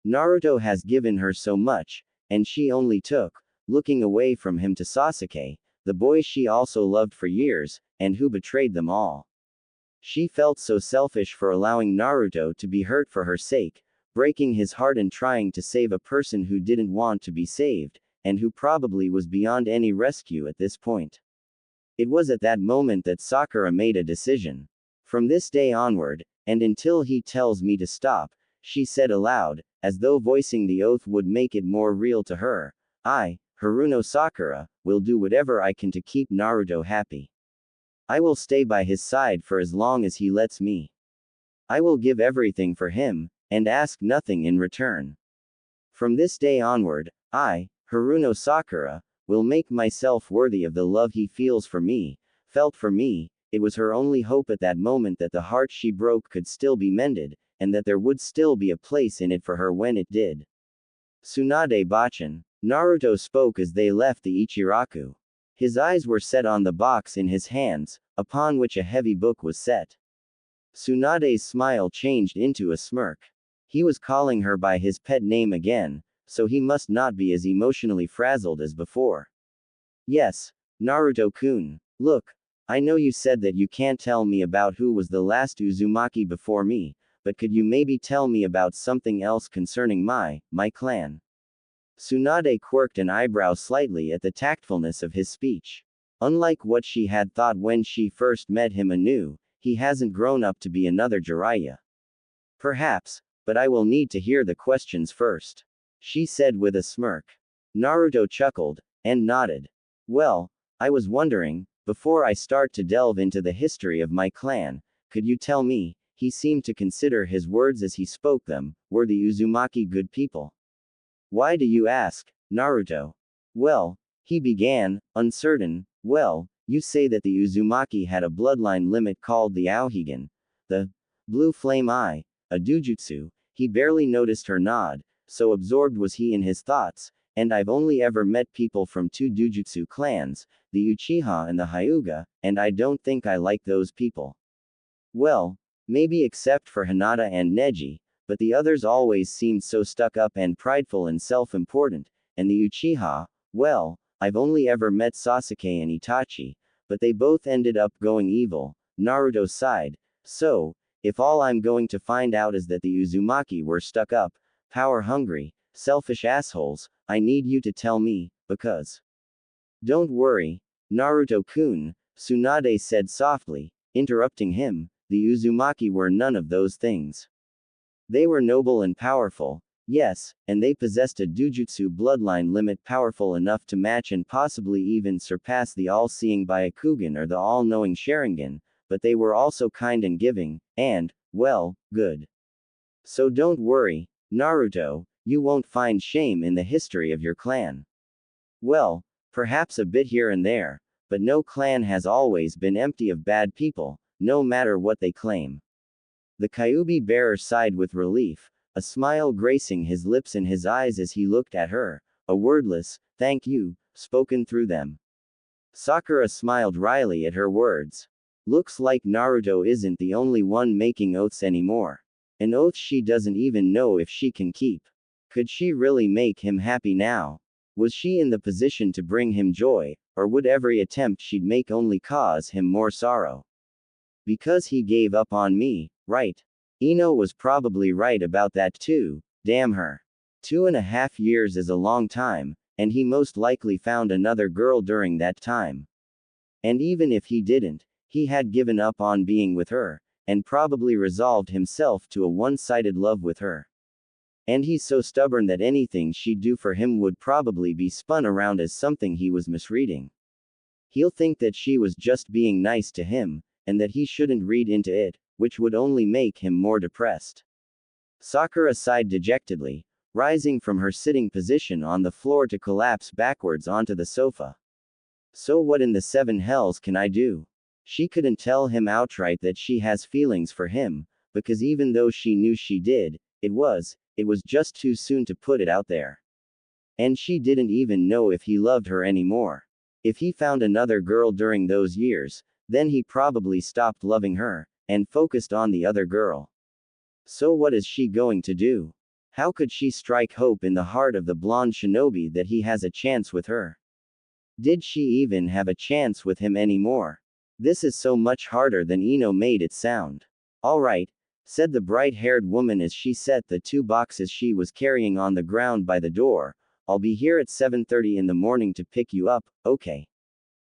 Naruto has given her so much, and she only took, looking away from him to Sasuke, the boy she also loved for years, and who betrayed them all. She felt so selfish for allowing Naruto to be hurt for her sake, breaking his heart and trying to save a person who didn't want to be saved, and who probably was beyond any rescue at this point. It was at that moment that Sakura made a decision. From this day onward, and until he tells me to stop, she said aloud, as though voicing the oath would make it more real to her, I, Haruno Sakura, will do whatever I can to keep Naruto happy. I will stay by his side for as long as he lets me. I will give everything for him, and ask nothing in return. From this day onward, I, Haruno Sakura, will make myself worthy of the love he feels for me, felt for me. It was her only hope at that moment that the heart she broke could still be mended, and that there would still be a place in it for her when it did. Tsunade Bachan. Naruto spoke as they left the Ichiraku. His eyes were set on the box in his hands, upon which a heavy book was set. Tsunade's smile changed into a smirk. He was calling her by his pet name again, so he must not be as emotionally frazzled as before. Yes, Naruto-kun. Look, I know you said that you can't tell me about who was the last Uzumaki before me, but could you maybe tell me about something else concerning my clan? Tsunade quirked an eyebrow slightly at the tactfulness of his speech. Unlike what she had thought when she first met him anew, he hasn't grown up to be another Jiraiya. Perhaps, but I will need to hear the questions first, she said with a smirk. Naruto chuckled, and nodded. Well, I was wondering, before I start to delve into the history of my clan, could you tell me, he seemed to consider his words as he spoke them, were the Uzumaki good people? Why do you ask? Naruto. Well, he began, uncertain, well, you say that the Uzumaki had a bloodline limit called the Aohigan, the blue flame eye, a dujutsu. He barely noticed her nod, so absorbed was he in his thoughts, and I've only ever met people from two dujutsu clans, the Uchiha and the Hyuga, and I don't think I like those people. Well, maybe except for Hinata and Neji, but the others always seemed so stuck up and prideful and self-important, and the Uchiha, well, I've only ever met Sasuke and Itachi, but they both ended up going evil. Naruto sighed. So, if all I'm going to find out is that the Uzumaki were stuck up, power-hungry, selfish assholes, I need you to tell me, because. Don't worry, Naruto-kun, Tsunade said softly, interrupting him, the Uzumaki were none of those things. They were noble and powerful, yes, and they possessed a Dujutsu bloodline limit powerful enough to match and possibly even surpass the all-seeing Byakugan or the all-knowing Sharingan, but they were also kind and giving, and, well, good. So don't worry, Naruto, you won't find shame in the history of your clan. Well, perhaps a bit here and there, but no clan has always been empty of bad people, no matter what they claim. The Kyuubi bearer sighed with relief, a smile gracing his lips and his eyes as he looked at her, a wordless, thank you, spoken through them. Sakura smiled wryly at her words. Looks like Naruto isn't the only one making oaths anymore. An oath she doesn't even know if she can keep. Could she really make him happy now? Was she in the position to bring him joy, or would every attempt she'd make only cause him more sorrow? Because he gave up on me, right? Ino was probably right about that too, damn her. 2.5 years is a long time, and he most likely found another girl during that time. And even if he didn't, he had given up on being with her, and probably resolved himself to a one-sided love with her. And he's so stubborn that anything she'd do for him would probably be spun around as something he was misreading. He'll think that she was just being nice to him, and that he shouldn't read into it, which would only make him more depressed. Sakura sighed dejectedly, rising from her sitting position on the floor to collapse backwards onto the sofa. So what in the seven hells can I do? She couldn't tell him outright that she has feelings for him, because even though she knew she did, it was just too soon to put it out there. And she didn't even know if he loved her anymore. If he found another girl during those years, then he probably stopped loving her, and focused on the other girl. So what is she going to do? How could she strike hope in the heart of the blonde shinobi that he has a chance with her? Did she even have a chance with him anymore? This is so much harder than Ino made it sound. All right, said the bright-haired woman as she set the 2 boxes she was carrying on the ground by the door. I'll be here at 7:30 in the morning to pick you up, okay?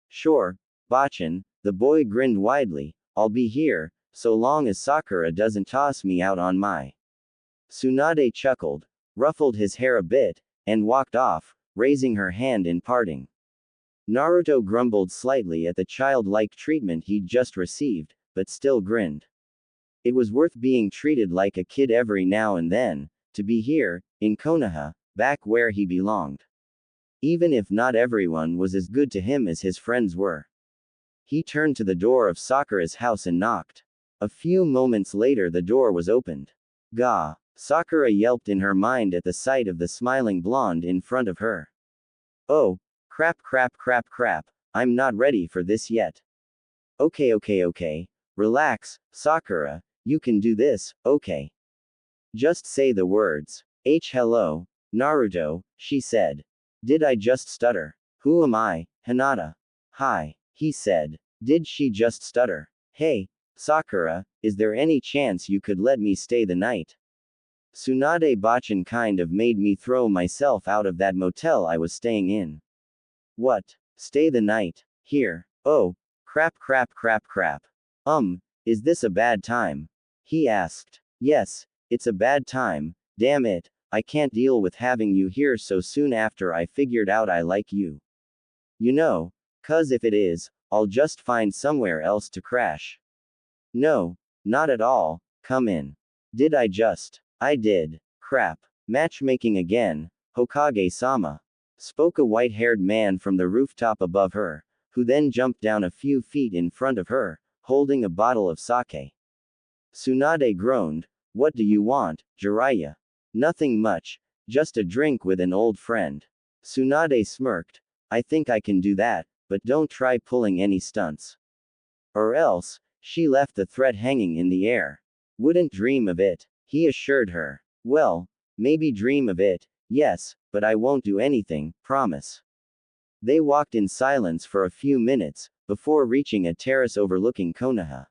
Sure, Bachan, the boy grinned widely, I'll be here, so long as Sakura doesn't toss me out on my. Tsunade chuckled, ruffled his hair a bit, and walked off, raising her hand in parting. Naruto grumbled slightly at the childlike treatment he'd just received, but still grinned. It was worth being treated like a kid every now and then, to be here, in Konoha, back where he belonged. Even if not everyone was as good to him as his friends were. He turned to the door of Sakura's house and knocked. A few moments later the door was opened. Gah! Sakura yelped in her mind at the sight of the smiling blonde in front of her. Oh, crap, I'm not ready for this yet. Okay. Relax, Sakura, you can do this, okay? Just say the words. Hello, Naruto, she said. Did I just stutter? Who am I, Hinata? Hi, he said. Did she just stutter? Hey, Sakura, is there any chance you could let me stay the night? Tsunade Bachan kind of made me throw myself out of that motel I was staying in. What? Stay the night? Here. Oh, crap. Is this a bad time? He asked. Yes, it's a bad time, damn it, I can't deal with having you here so soon after I figured out I like you. You know, 'cause if it is, I'll just find somewhere else to crash. No, not at all, come in. Did I just? I did. Crap. Matchmaking again, Hokage-sama. spoke a white-haired man from the rooftop above her, who then jumped down a few feet in front of her, holding a bottle of sake. Tsunade groaned. What do you want, Jiraiya? Nothing much, just a drink with an old friend. Tsunade smirked. I think I can do that, but don't try pulling any stunts. Or else, she left the threat hanging in the air. Wouldn't dream of it, he assured her. Well, maybe dream of it, yes, but I won't do anything, promise. They walked in silence for a few minutes, before reaching a terrace overlooking Konoha.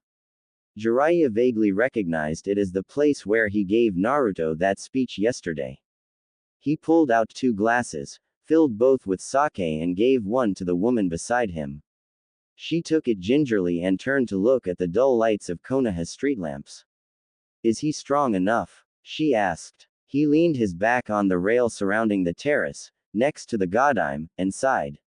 Jiraiya vaguely recognized it as the place where he gave Naruto that speech yesterday. He pulled out 2 glasses, filled both with sake and gave one to the woman beside him. She took it gingerly and turned to look at the dull lights of Konoha's street lamps. Is he strong enough? She asked. He leaned his back on the rail surrounding the terrace, next to the Godime, and sighed.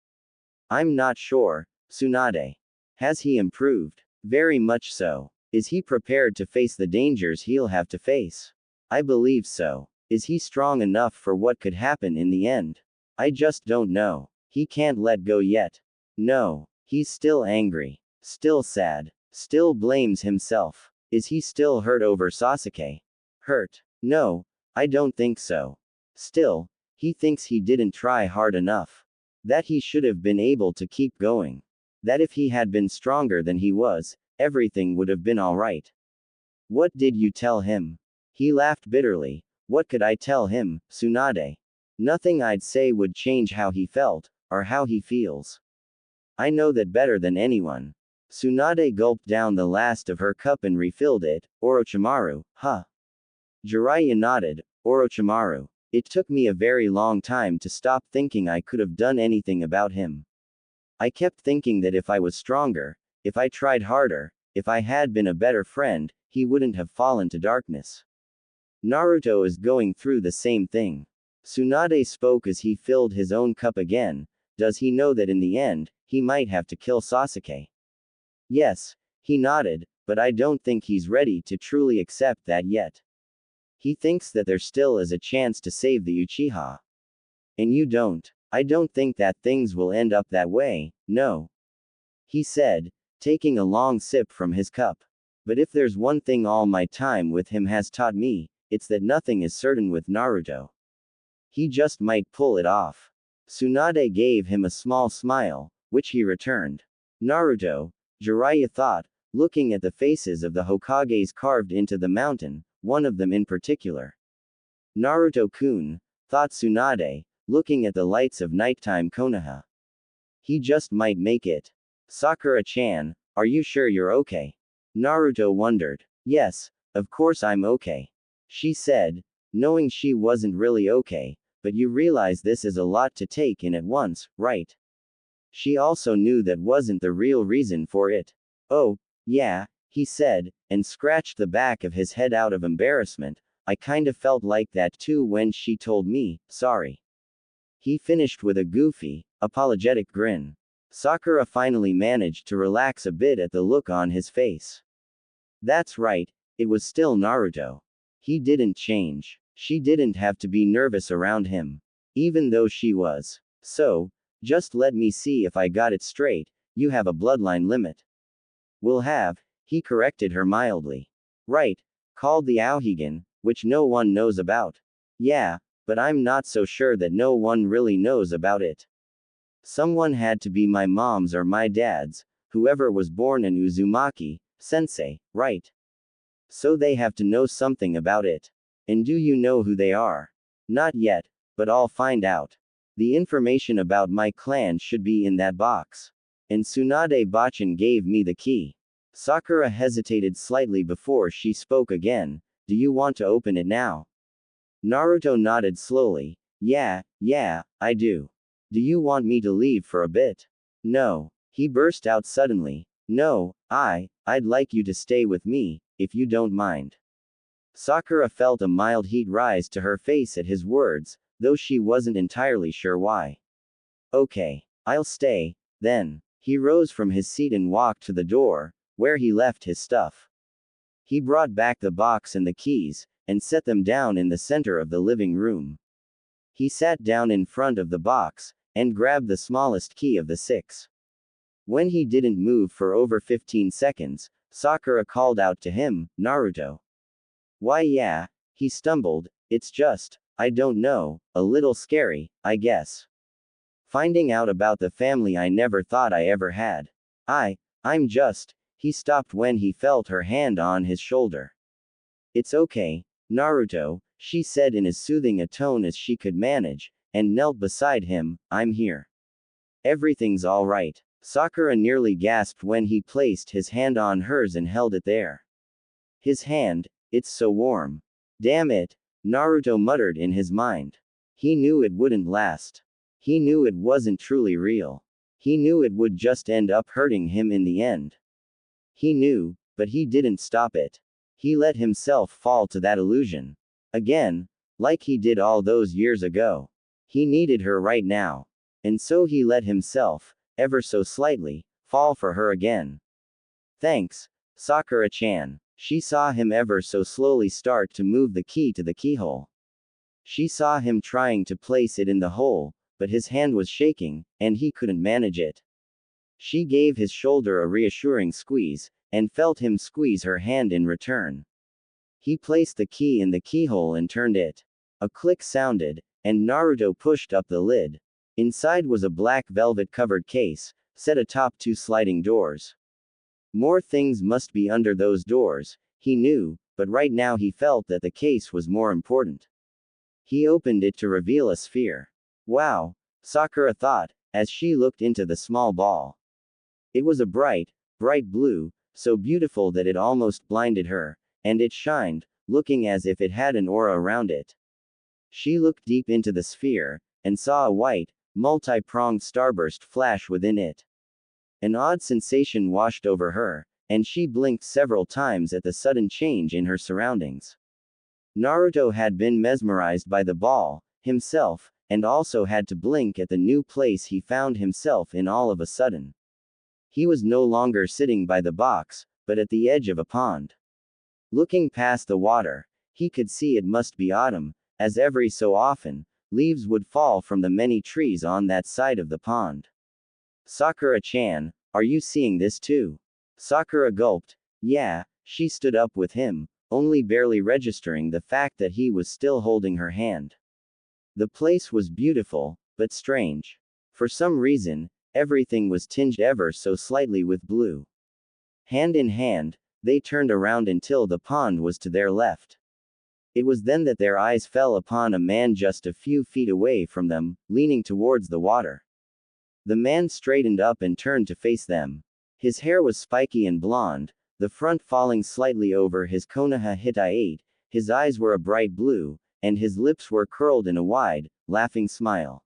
I'm not sure, Tsunade. Has he improved? Very much so. Is he prepared to face the dangers he'll have to face? I believe so. Is he strong enough for what could happen in the end? I just don't know. He can't let go yet. No. He's still angry. Still sad. Still blames himself. Is he still hurt over Sasuke? Hurt? No, I don't think so. Still, he thinks he didn't try hard enough. That he should have been able to keep going. That if he had been stronger than he was, everything would have been alright. What did you tell him? He laughed bitterly. What could I tell him, Tsunade? Nothing I'd say would change how he felt, or how he feels. I know that better than anyone. Tsunade gulped down the last of her cup and refilled it. Orochimaru, huh? Jiraiya nodded. Orochimaru. It took me a very long time to stop thinking I could have done anything about him. I kept thinking that if I was stronger, if I tried harder, if I had been a better friend, he wouldn't have fallen to darkness. Naruto is going through the same thing. Tsunade spoke as he filled his own cup again. Does he know that in the end, he might have to kill Sasuke? Yes, he nodded, but I don't think he's ready to truly accept that yet. He thinks that there still is a chance to save the Uchiha. And you don't. I don't think that things will end up that way, no. He said, taking a long sip from his cup. But if there's one thing all my time with him has taught me, it's that nothing is certain with Naruto. He just might pull it off. Tsunade gave him a small smile, which he returned. Naruto, Jiraiya thought, looking at the faces of the Hokages carved into the mountain, one of them in particular. Naruto-kun, thought Tsunade, looking at the lights of nighttime Konoha. He just might make it. Sakura-chan, are you sure you're okay? Naruto wondered. Yes, of course I'm okay. She said, knowing she wasn't really okay, but you realize this is a lot to take in at once, right? She also knew that wasn't the real reason for it. Oh, yeah, he said, and scratched the back of his head out of embarrassment. I kind of felt like that too when she told me, sorry. He finished with a goofy, apologetic grin. Sakura finally managed to relax a bit at the look on his face. That's right, it was still Naruto. He didn't change. She didn't have to be nervous around him. Even though she was. So, just let me see if I got it straight, you have a bloodline limit. Will have, he corrected her mildly. Right, called the Aohigan, which no one knows about. Yeah, but I'm not so sure that no one really knows about it. Someone had to be my mom's or my dad's, whoever was born in Uzumaki, sensei, right? So they have to know something about it. And do you know who they are? Not yet, but I'll find out. The information about my clan should be in that box. And Tsunade Bachan gave me the key. Sakura hesitated slightly before she spoke again. Do you want to open it now? Naruto nodded slowly. Yeah, I do. Do you want me to leave for a bit? No. He burst out suddenly. No, I'd like you to stay with me, if you don't mind. Sakura felt a mild heat rise to her face at his words, though she wasn't entirely sure why. Okay, I'll stay, then. He rose from his seat and walked to the door, where he left his stuff. He brought back the box and the keys, and set them down in the center of the living room. He sat down in front of the box, and grabbed the smallest key of the 6. When he didn't move for over 15 seconds, Sakura called out to him, "Naruto." "Why yeah," he stumbled, "it's just, I don't know, a little scary, I guess. Finding out about the family I never thought I ever had. I'm just," he stopped when he felt her hand on his shoulder. "It's okay, Naruto," she said in as soothing a tone as she could manage, and knelt beside him. "I'm here. Everything's alright." Sakura nearly gasped when he placed his hand on hers and held it there. His hand, it's so warm. Damn it, Naruto muttered in his mind. He knew it wouldn't last. He knew it wasn't truly real. He knew it would just end up hurting him in the end. He knew, but he didn't stop it. He let himself fall to that illusion. Again, like he did all those years ago. He needed her right now. And so he let himself, ever so slightly, fall for her again. "Thanks, Sakura-chan." She saw him ever so slowly start to move the key to the keyhole. She saw him trying to place it in the hole, but his hand was shaking, and he couldn't manage it. She gave his shoulder a reassuring squeeze, and felt him squeeze her hand in return. He placed the key in the keyhole and turned it. A click sounded, and Naruto pushed up the lid. Inside was a black velvet-covered case, set atop 2 sliding doors. More things must be under those doors, he knew, but right now he felt that the case was more important. He opened it to reveal a sphere. Wow, Sakura thought, as she looked into the small ball. It was a bright blue, so beautiful that it almost blinded her, and it shined, looking as if it had an aura around it. She looked deep into the sphere, and saw a white, multi-pronged starburst flash within it. An odd sensation washed over her, and she blinked several times at the sudden change in her surroundings. Naruto had been mesmerized by the ball, himself, and also had to blink at the new place he found himself in all of a sudden. He was no longer sitting by the box, but at the edge of a pond. Looking past the water, he could see it must be autumn, as every so often, leaves would fall from the many trees on that side of the pond. "Sakura-chan, are you seeing this too?" Sakura gulped. Yeah, she stood up with him, only barely registering the fact that he was still holding her hand. The place was beautiful, but strange. For some reason, everything was tinged ever so slightly with blue. Hand in hand, they turned around until the pond was to their left. It was then that their eyes fell upon a man just a few feet away from them, leaning towards the water. The man straightened up and turned to face them. His hair was spiky and blonde, the front falling slightly over his Konoha Hitai, his eyes were a bright blue, and his lips were curled in a wide, laughing smile.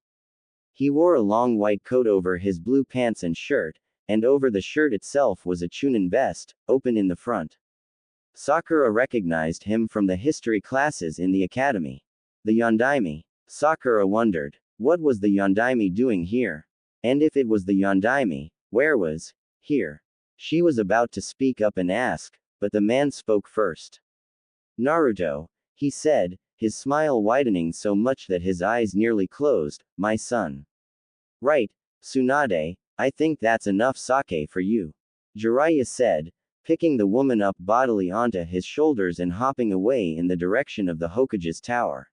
He wore a long white coat over his blue pants and shirt, and over the shirt itself was a chunin vest, open in the front. Sakura recognized him from the history classes in the academy. The Yondaime. Sakura wondered, what was the Yondaime doing here? And if it was the Yondaime, where was here? She was about to speak up and ask, but the man spoke first. "Naruto," he said, his smile widening so much that his eyes nearly closed, "my son." "Right, Tsunade, I think that's enough sake for you," Jiraiya said, picking the woman up bodily onto his shoulders and hopping away in the direction of the Hokage's tower.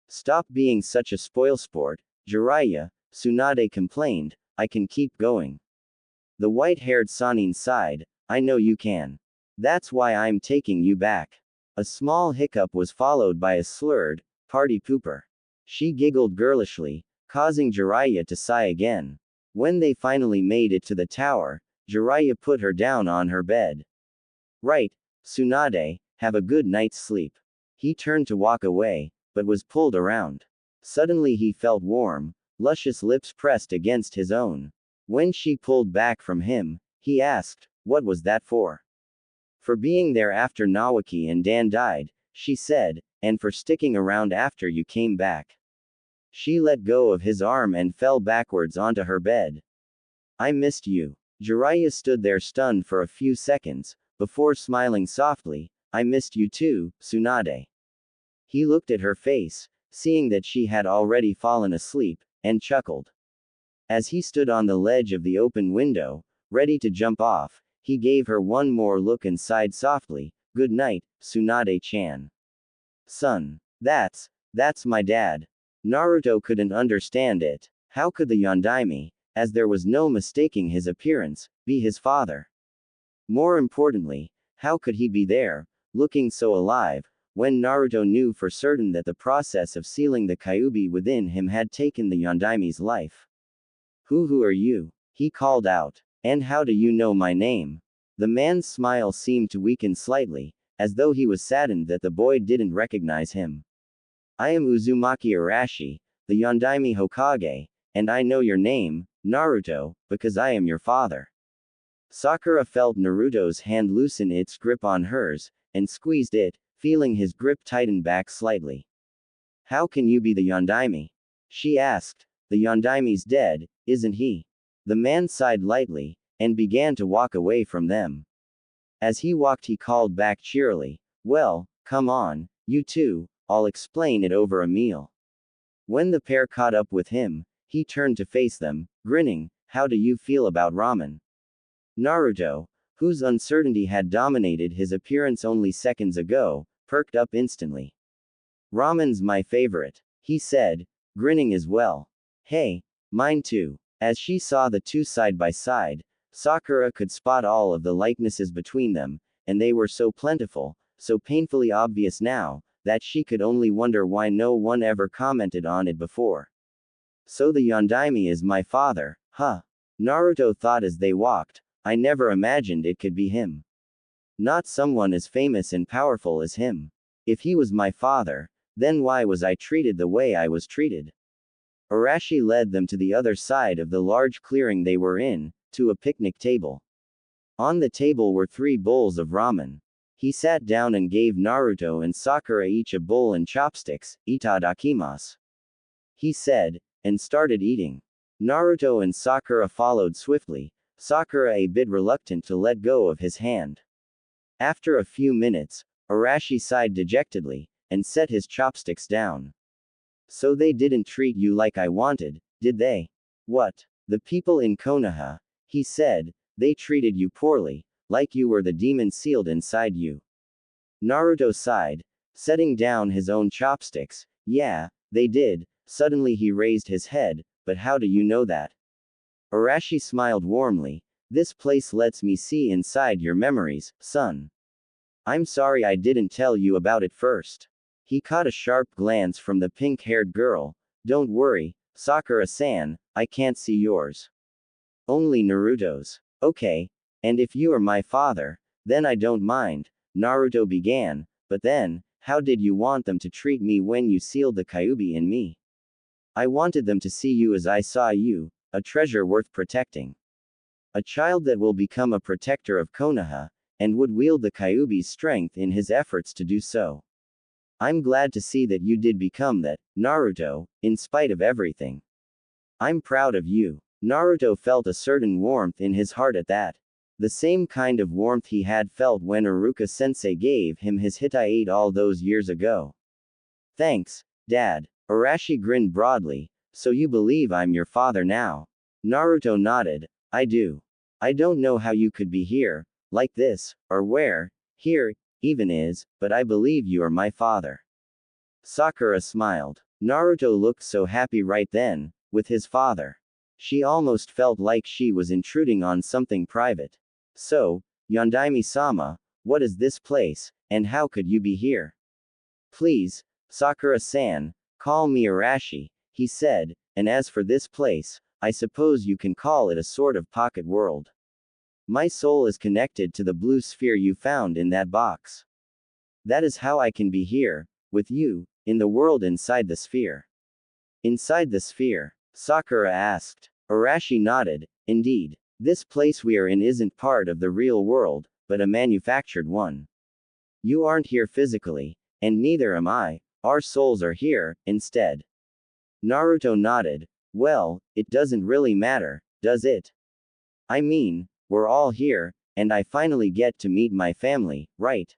"Stop being such a spoilsport, Jiraiya," Tsunade complained, "I can keep going." The white-haired Sannin sighed, "I know you can. That's why I'm taking you back." A small hiccup was followed by a slurred, "Party pooper." She giggled girlishly, causing Jiraiya to sigh again. When they finally made it to the tower, Jiraiya put her down on her bed. "Right, Tsunade, have a good night's sleep." He turned to walk away, but was pulled around. Suddenly he felt warm, luscious lips pressed against his own. When she pulled back from him, he asked, "What was that for?" "For being there after Nawaki and Dan died," she said, "and for sticking around after you came back." She let go of his arm and fell backwards onto her bed. "I missed you." Jiraiya stood there stunned for a few seconds, before smiling softly, "I missed you too, Tsunade." He looked at her face, seeing that she had already fallen asleep, and chuckled. As he stood on the ledge of the open window, ready to jump off, he gave her one more look and sighed softly, "Good night, Tsunade-chan." Son. That's my dad. Naruto couldn't understand it. How could the Yondaime, as there was no mistaking his appearance, be his father? More importantly, how could he be there, looking so alive, when Naruto knew for certain that the process of sealing the Kyuubi within him had taken the Yondaime's life? Who are you? He called out. And how do you know my name? The man's smile seemed to weaken slightly, as though he was saddened that the boy didn't recognize him. I am Uzumaki Arashi, the Yondaime Hokage, and I know your name, Naruto, because I am your father. Sakura felt Naruto's hand loosen its grip on hers, and squeezed it, feeling his grip tighten back slightly. How can you be the Yondaime? She asked. The Yondaime's dead, isn't he? The man sighed lightly, and began to walk away from them. As he walked, he called back cheerily, "Well, come on, you two, I'll explain it over a meal." When the pair caught up with him, he turned to face them, grinning, "How do you feel about ramen?" Naruto, whose uncertainty had dominated his appearance only seconds ago, perked up instantly. "Ramen's my favorite," he said, grinning as well. "Hey, mine too." As she saw the two side by side, Sakura could spot all of the likenesses between them, and they were so plentiful, so painfully obvious now, that she could only wonder why no one ever commented on it before. So the Yondaime is my father, huh? Naruto thought as they walked. I never imagined it could be him. Not someone as famous and powerful as him. If he was my father, then why was I treated the way I was treated? Arashi led them to the other side of the large clearing they were in, to a picnic table. On the table were 3 bowls of ramen. He sat down and gave Naruto and Sakura each a bowl and chopsticks, "Itadakimasu," he said, and started eating. Naruto and Sakura followed swiftly, Sakura a bit reluctant to let go of his hand. After a few minutes, Arashi sighed dejectedly, and set his chopsticks down. "So they didn't treat you like I wanted, did they?" "What? The people in Konoha," he said, "they treated you poorly, like you were the demon sealed inside you." Naruto sighed, setting down his own chopsticks. "Yeah, they did." Suddenly he raised his head, "But how do you know that?" Arashi smiled warmly. "This place lets me see inside your memories, son. I'm sorry I didn't tell you about it first." He caught a sharp glance from the pink-haired girl. "Don't worry, Sakura-san, I can't see yours. Only Naruto's." "Okay. And if you are my father, then I don't mind," Naruto began, "but then, how did you want them to treat me when you sealed the Kyuubi in me?" "I wanted them to see you as I saw you, a treasure worth protecting. A child that will become a protector of Konoha, and would wield the Kyuubi's strength in his efforts to do so. I'm glad to see that you did become that, Naruto, in spite of everything. I'm proud of you." Naruto felt a certain warmth in his heart at that. The same kind of warmth he had felt when Iruka-sensei gave him his Hittite all those years ago. "Thanks, Dad." Arashi grinned broadly. "So you believe I'm your father now?" Naruto nodded. "I do. I don't know how you could be here, like this, or where, here, even is, but I believe you are my father." Sakura smiled. Naruto looked so happy right then, with his father. She almost felt like she was intruding on something private. "So, Yondaime-sama, what is this place, and how could you be here?" "Please, Sakura-san, call me Arashi," he said, "and as for this place, I suppose you can call it a sort of pocket world. My soul is connected to the blue sphere you found in that box. That is how I can be here, with you, in the world inside the sphere." "Inside the sphere?" Sakura asked. Arashi nodded. "Indeed. This place we are in isn't part of the real world, but a manufactured one. You aren't here physically, and neither am I. Our souls are here, instead." Naruto nodded. "Well, it doesn't really matter, does it? I mean, we're all here, and I finally get to meet my family, right?"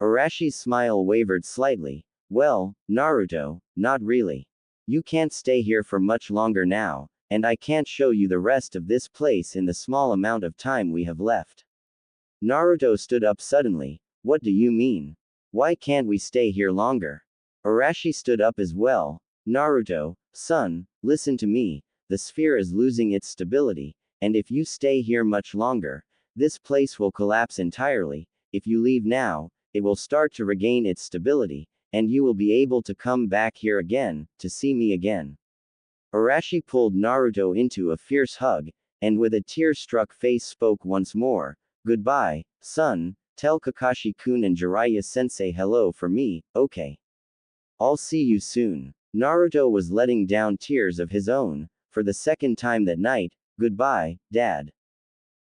Arashi's smile wavered slightly. Well, Naruto, not really. You can't stay here for much longer now, and I can't show you the rest of this place in the small amount of time we have left. Naruto stood up suddenly. What do you mean? Why can't we stay here longer? Arashi stood up as well. Naruto, son, listen to me, the sphere is losing its stability, and if you stay here much longer, this place will collapse entirely. If you leave now, it will start to regain its stability, and you will be able to come back here again, to see me again. Arashi pulled Naruto into a fierce hug, and with a tear-struck face spoke once more. Goodbye, son, tell Kakashi-kun and Jiraiya-sensei hello for me, okay? I'll see you soon. Naruto was letting down tears of his own, for the second time that night. Goodbye, Dad.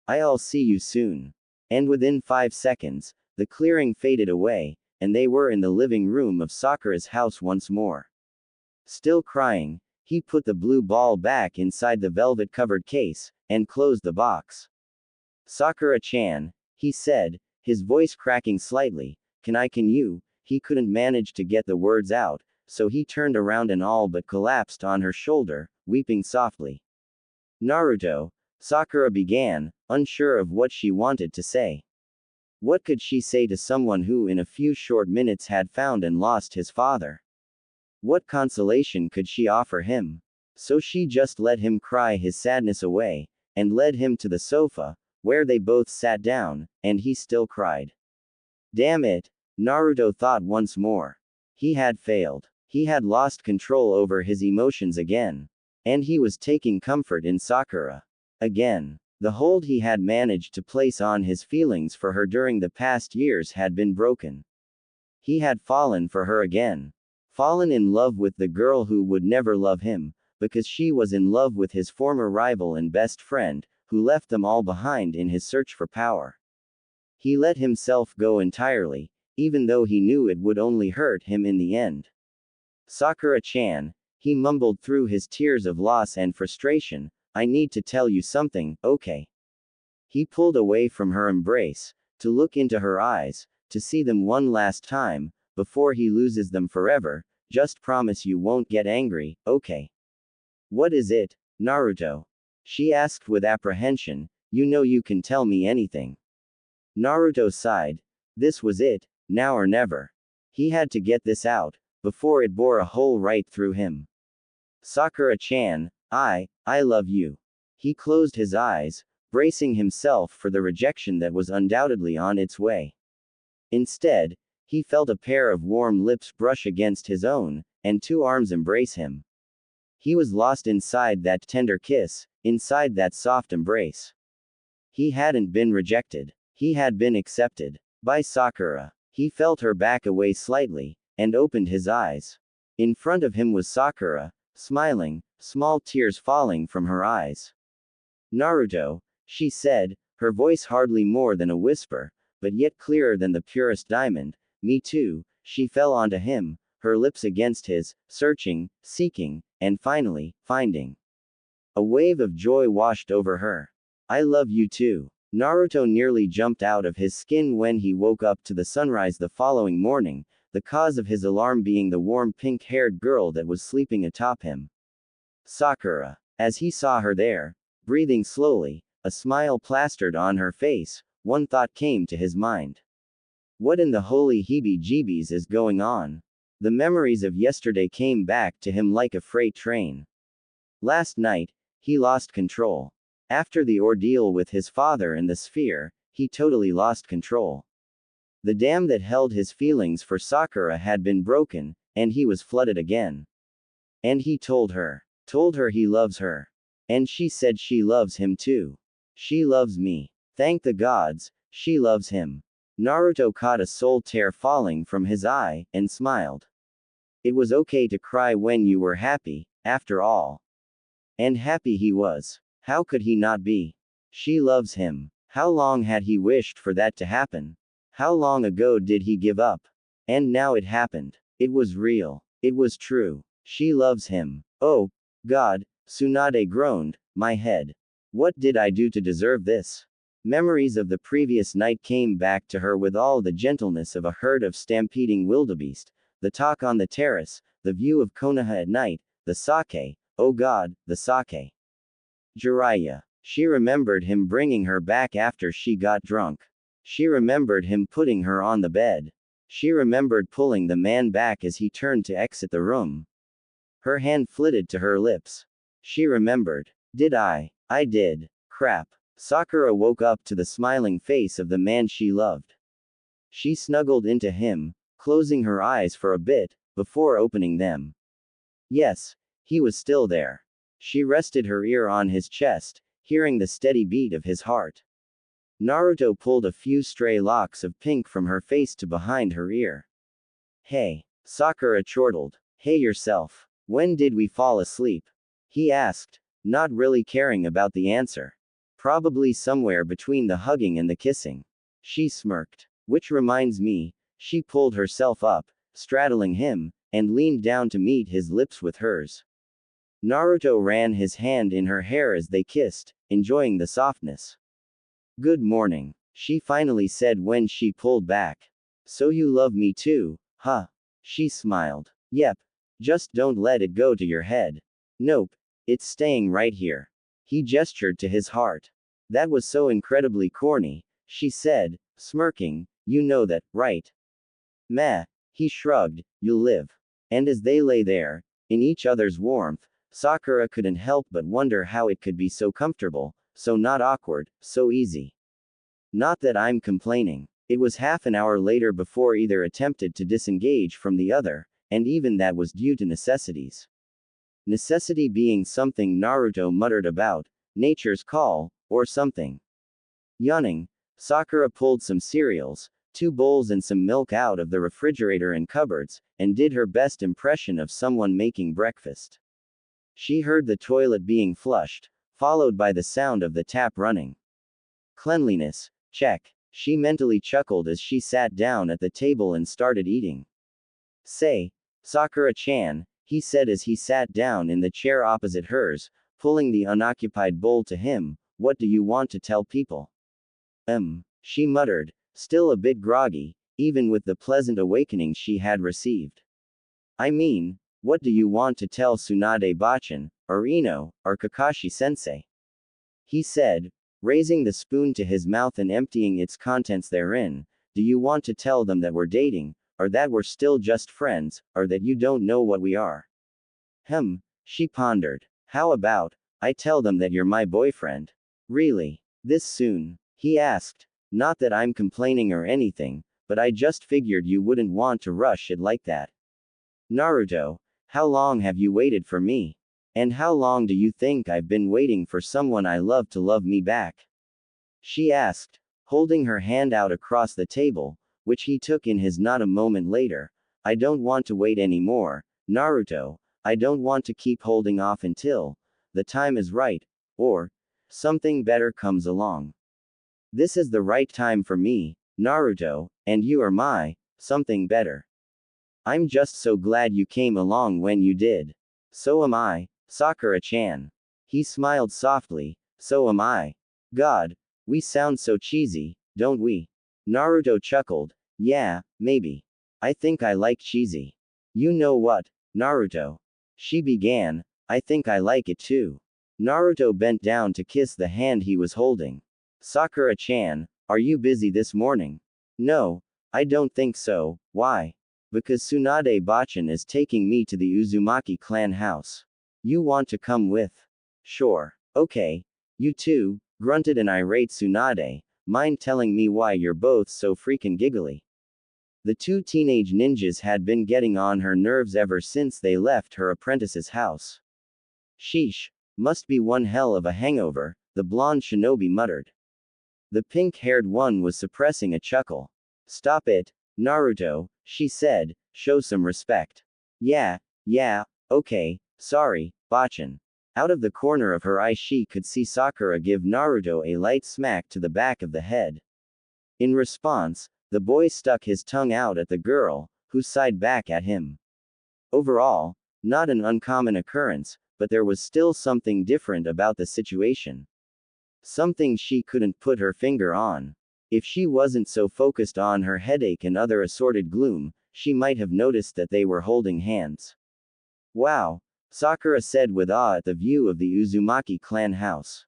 I'll see you soon. And within 5 seconds, the clearing faded away, and they were in the living room of Sakura's house once more. Still crying, he put the blue ball back inside the velvet-covered case, and closed the box. Sakura-chan, he said, his voice cracking slightly, can you? He couldn't manage to get the words out, so he turned around and all but collapsed on her shoulder, weeping softly. Naruto, Sakura began, unsure of what she wanted to say. What could she say to someone who in a few short minutes had found and lost his father? What consolation could she offer him? So she just let him cry his sadness away, and led him to the sofa, where they both sat down, and he still cried. Damn it, Naruto thought once more. He had failed. He had lost control over his emotions again. And he was taking comfort in Sakura. Again. The hold he had managed to place on his feelings for her during the past years had been broken. He had fallen for her again. Fallen in love with the girl who would never love him, because she was in love with his former rival and best friend, who left them all behind in his search for power. He let himself go entirely, even though he knew it would only hurt him in the end. Sakura-chan, he mumbled through his tears of loss and frustration, I need to tell you something, okay? He pulled away from her embrace, to look into her eyes, to see them one last time, before he loses them forever. Just promise you won't get angry, okay? What is it, Naruto? She asked with apprehension. You know you can tell me anything. Naruto sighed. This was it, now or never. He had to get this out, before it bore a hole right through him. Sakura-chan, I love you. He closed his eyes, bracing himself for the rejection that was undoubtedly on its way. Instead, he felt a pair of warm lips brush against his own, and 2 arms embrace him. He was lost inside that tender kiss, inside that soft embrace. He hadn't been rejected. He had been accepted. By Sakura. He felt her back away slightly, and opened his eyes. In front of him was Sakura, smiling, small tears falling from her eyes. Naruto, she said, her voice hardly more than a whisper, but yet clearer than the purest diamond. Me too. She fell onto him, her lips against his, searching, seeking, and finally, finding. A wave of joy washed over her. I love you too. Naruto nearly jumped out of his skin when he woke up to the sunrise the following morning, the cause of his alarm being the warm pink-haired girl that was sleeping atop him. Sakura. As he saw her there, breathing slowly, a smile plastered on her face, one thought came to his mind. What in the holy heebie-jeebies is going on? The memories of yesterday came back to him like a freight train. Last night, he lost control. After the ordeal with his father in the sphere, he totally lost control. The dam that held his feelings for Sakura had been broken, and he was flooded again. And he told her he loves her. And she said she loves him too. She loves me. Thank the gods, she loves him. Naruto caught a soul tear falling from his eye, and smiled. It was okay to cry when you were happy, after all. And happy he was. How could he not be? She loves him. How long had he wished for that to happen? How long ago did he give up? And now it happened. It was real. It was true. She loves him. Oh, God, Tsunade groaned, my head. What did I do to deserve this? Memories of the previous night came back to her with all the gentleness of a herd of stampeding wildebeest, the talk on the terrace, the view of Konoha at night, the sake, oh god, the sake. Jiraiya. She remembered him bringing her back after she got drunk. She remembered him putting her on the bed. She remembered pulling the man back as he turned to exit the room. Her hand flitted to her lips. She remembered. Did I? I did. Crap. Sakura woke up to the smiling face of the man she loved. She snuggled into him, closing her eyes for a bit, before opening them. Yes, he was still there. She rested her ear on his chest, hearing the steady beat of his heart. Naruto pulled a few stray locks of pink from her face to behind her ear. Hey, Sakura chortled. Hey yourself. When did we fall asleep? He asked, not really caring about the answer. Probably somewhere between the hugging and the kissing. She smirked. Which reminds me, she pulled herself up, straddling him, and leaned down to meet his lips with hers. Naruto ran his hand in her hair as they kissed, enjoying the softness. Good morning, she finally said when she pulled back. So you love me too, huh? She smiled. Yep. Just don't let it go to your head. Nope. It's staying right here. He gestured to his heart. That was so incredibly corny, she said, smirking. You know that, right? Meh. He shrugged. You'll live. And as they lay there, in each other's warmth, Sakura couldn't help but wonder how it could be so comfortable, so not awkward, so easy. Not that I'm complaining. It was half an hour later before either attempted to disengage from the other, and even that was due to necessities. Necessity being something Naruto muttered about, nature's call, or something. Yawning, Sakura pulled some cereals, 2 bowls and some milk out of the refrigerator and cupboards, and did her best impression of someone making breakfast. She heard the toilet being flushed, followed by the sound of the tap running. Cleanliness, check. She mentally chuckled as she sat down at the table and started eating. Say, Sakura-chan, he said as he sat down in the chair opposite hers, pulling the unoccupied bowl to him, what do you want to tell people? She muttered, still a bit groggy, even with the pleasant awakening she had received. I mean, what do you want to tell Tsunade-bachan, or Ino, or Kakashi-sensei? He said, raising the spoon to his mouth and emptying its contents therein. Do you want to tell them that we're dating, or that we're still just friends, or that you don't know what we are? She pondered. How about, I tell them that you're my boyfriend? Really? This soon? He asked. Not that I'm complaining or anything, but I just figured you wouldn't want to rush it like that. Naruto, how long have you waited for me? And how long do you think I've been waiting for someone I love to love me back? She asked, holding her hand out across the table, which he took in his not a moment later. I don't want to wait anymore, Naruto. I don't want to keep holding off until the time is right, or something better comes along. This is the right time for me, Naruto, and you are my something better. I'm just so glad you came along when you did. So am I, Sakura-chan. He smiled softly. So am I. God, we sound so cheesy, don't we? Naruto chuckled. Yeah, maybe. I think I like cheesy. You know what, Naruto? She began. I think I like it too. Naruto bent down to kiss the hand he was holding. Sakura-chan, are you busy this morning? No, I don't think so. Why? Because Tsunade-bachan is taking me to the Uzumaki clan house. You want to come with? Sure. Okay. You too, grunted an irate Tsunade. Mind telling me why you're both so freaking giggly? The 2 teenage ninjas had been getting on her nerves ever since they left her apprentice's house. Sheesh. Must be one hell of a hangover, the blonde shinobi muttered. The pink-haired one was suppressing a chuckle. Stop it, Naruto, she said, show some respect. Yeah, okay, sorry, bachan. Out of the corner of her eye she could see Sakura give Naruto a light smack to the back of the head. In response, the boy stuck his tongue out at the girl, who sighed back at him. Overall, not an uncommon occurrence, but there was still something different about the situation. Something she couldn't put her finger on. If she wasn't so focused on her headache and other assorted gloom, she might have noticed that they were holding hands. Wow, Sakura said with awe at the view of the Uzumaki clan house.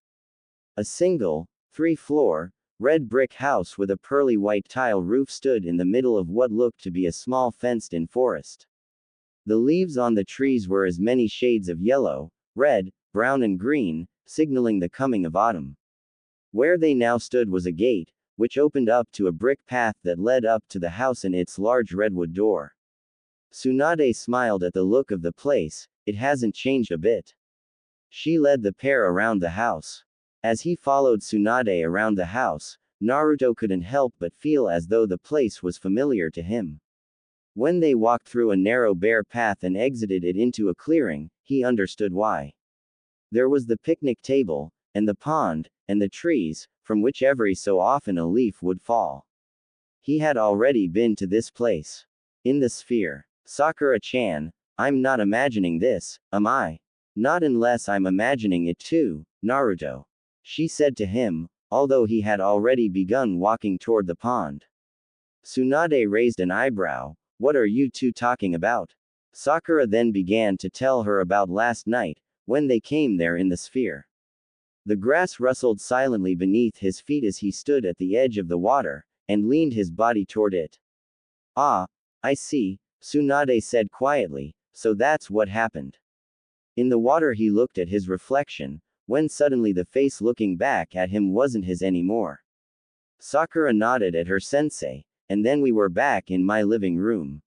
A single, 3-floor, red brick house with a pearly white tile roof stood in the middle of what looked to be a small fenced-in forest. The leaves on the trees were as many shades of yellow, red, brown and green, signaling the coming of autumn. Where they now stood was a gate, which opened up to a brick path that led up to the house and its large redwood door. Tsunade smiled at the look of the place. It hasn't changed a bit. She led the pair around the house. As he followed Tsunade around the house, Naruto couldn't help but feel as though the place was familiar to him. When they walked through a narrow bare path and exited it into a clearing, he understood why. There was the picnic table, and the pond, and the trees, from which every so often a leaf would fall. He had already been to this place. In the sphere. Sakura-chan, I'm not imagining this, am I? Not unless I'm imagining it too, Naruto. She said to him, although he had already begun walking toward the pond. Tsunade raised an eyebrow. What are you two talking about? Sakura then began to tell her about last night, when they came there in the sphere. The grass rustled silently beneath his feet as he stood at the edge of the water, and leaned his body toward it. Ah, I see, Tsunade said quietly, so that's what happened. In the water he looked at his reflection, when suddenly the face looking back at him wasn't his anymore. Sakura nodded at her sensei, and then we were back in my living room.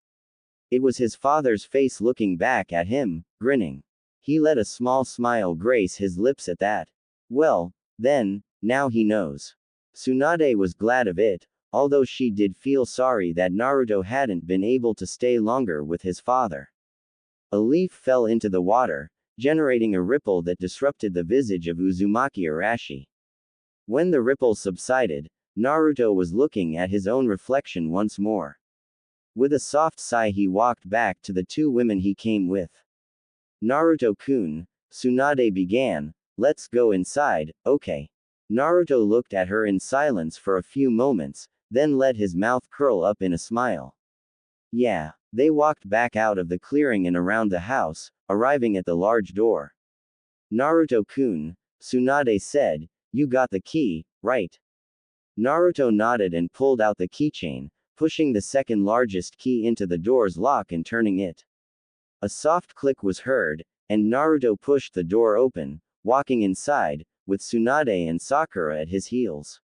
It was his father's face looking back at him, grinning. He let a small smile grace his lips at that. Well, then, now he knows. Tsunade was glad of it, although she did feel sorry that Naruto hadn't been able to stay longer with his father. A leaf fell into the water, generating a ripple that disrupted the visage of Uzumaki Arashi. When the ripple subsided, Naruto was looking at his own reflection once more. With a soft sigh he walked back to the two women he came with. Naruto-kun, Tsunade began, let's go inside, okay. Naruto looked at her in silence for a few moments, then let his mouth curl up in a smile. Yeah. They walked back out of the clearing and around the house, arriving at the large door. Naruto-kun, Tsunade said, you got the key, right? Naruto nodded and pulled out the keychain, pushing the second largest key into the door's lock and turning it. A soft click was heard, and Naruto pushed the door open, walking inside, with Tsunade and Sakura at his heels.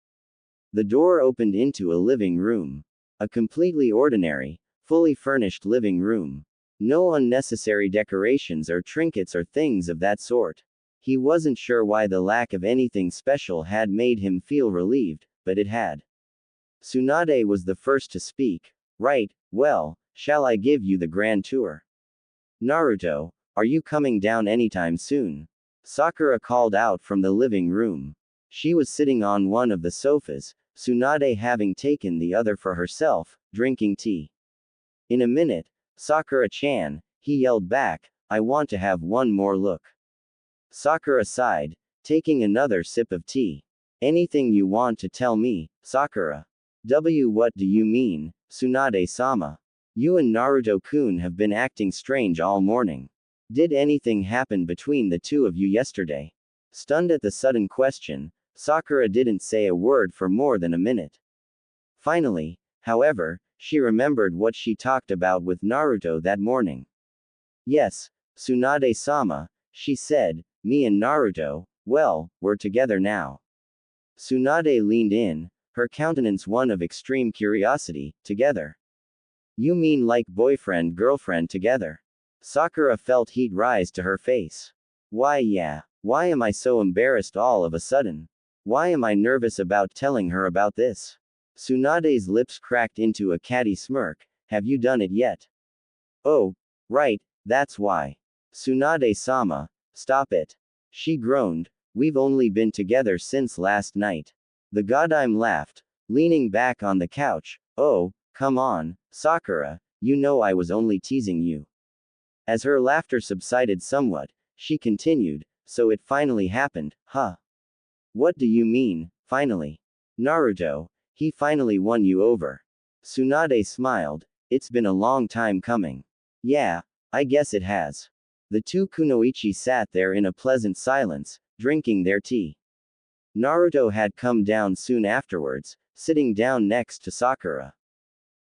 The door opened into a living room. A completely ordinary, fully furnished living room. No unnecessary decorations or trinkets or things of that sort. He wasn't sure why the lack of anything special had made him feel relieved, but it had. Tsunade was the first to speak. Right, well, shall I give you the grand tour? Naruto, are you coming down anytime soon? Sakura called out from the living room. She was sitting on one of the sofas, Tsunade having taken the other for herself, drinking tea. In a minute, Sakura-chan, he yelled back, I want to have one more look. Sakura sighed, taking another sip of tea. Anything you want to tell me, Sakura? What do you mean, Tsunade-sama? You and Naruto-kun have been acting strange all morning. Did anything happen between the two of you yesterday? Stunned at the sudden question, Sakura didn't say a word for more than a minute. Finally, however, she remembered what she talked about with Naruto that morning. Yes, Tsunade-sama, she said, me and Naruto, well, we're together now. Tsunade leaned in, her countenance one of extreme curiosity. Together? You mean like boyfriend-girlfriend together? Sakura felt heat rise to her face. Why yeah, why am I so embarrassed all of a sudden? Why am I nervous about telling her about this? Tsunade's lips cracked into a catty smirk. Have you done it yet? Oh, right, that's why. Tsunade-sama, stop it. She groaned, we've only been together since last night. The Godime laughed, leaning back on the couch. Oh, come on, Sakura, you know I was only teasing you. As her laughter subsided somewhat, she continued, so it finally happened, huh? What do you mean, finally? Naruto, he finally won you over. Tsunade smiled, It's been a long time coming. Yeah, I guess it has. The two kunoichi sat there in a pleasant silence, drinking their tea. Naruto had come down soon afterwards, sitting down next to Sakura.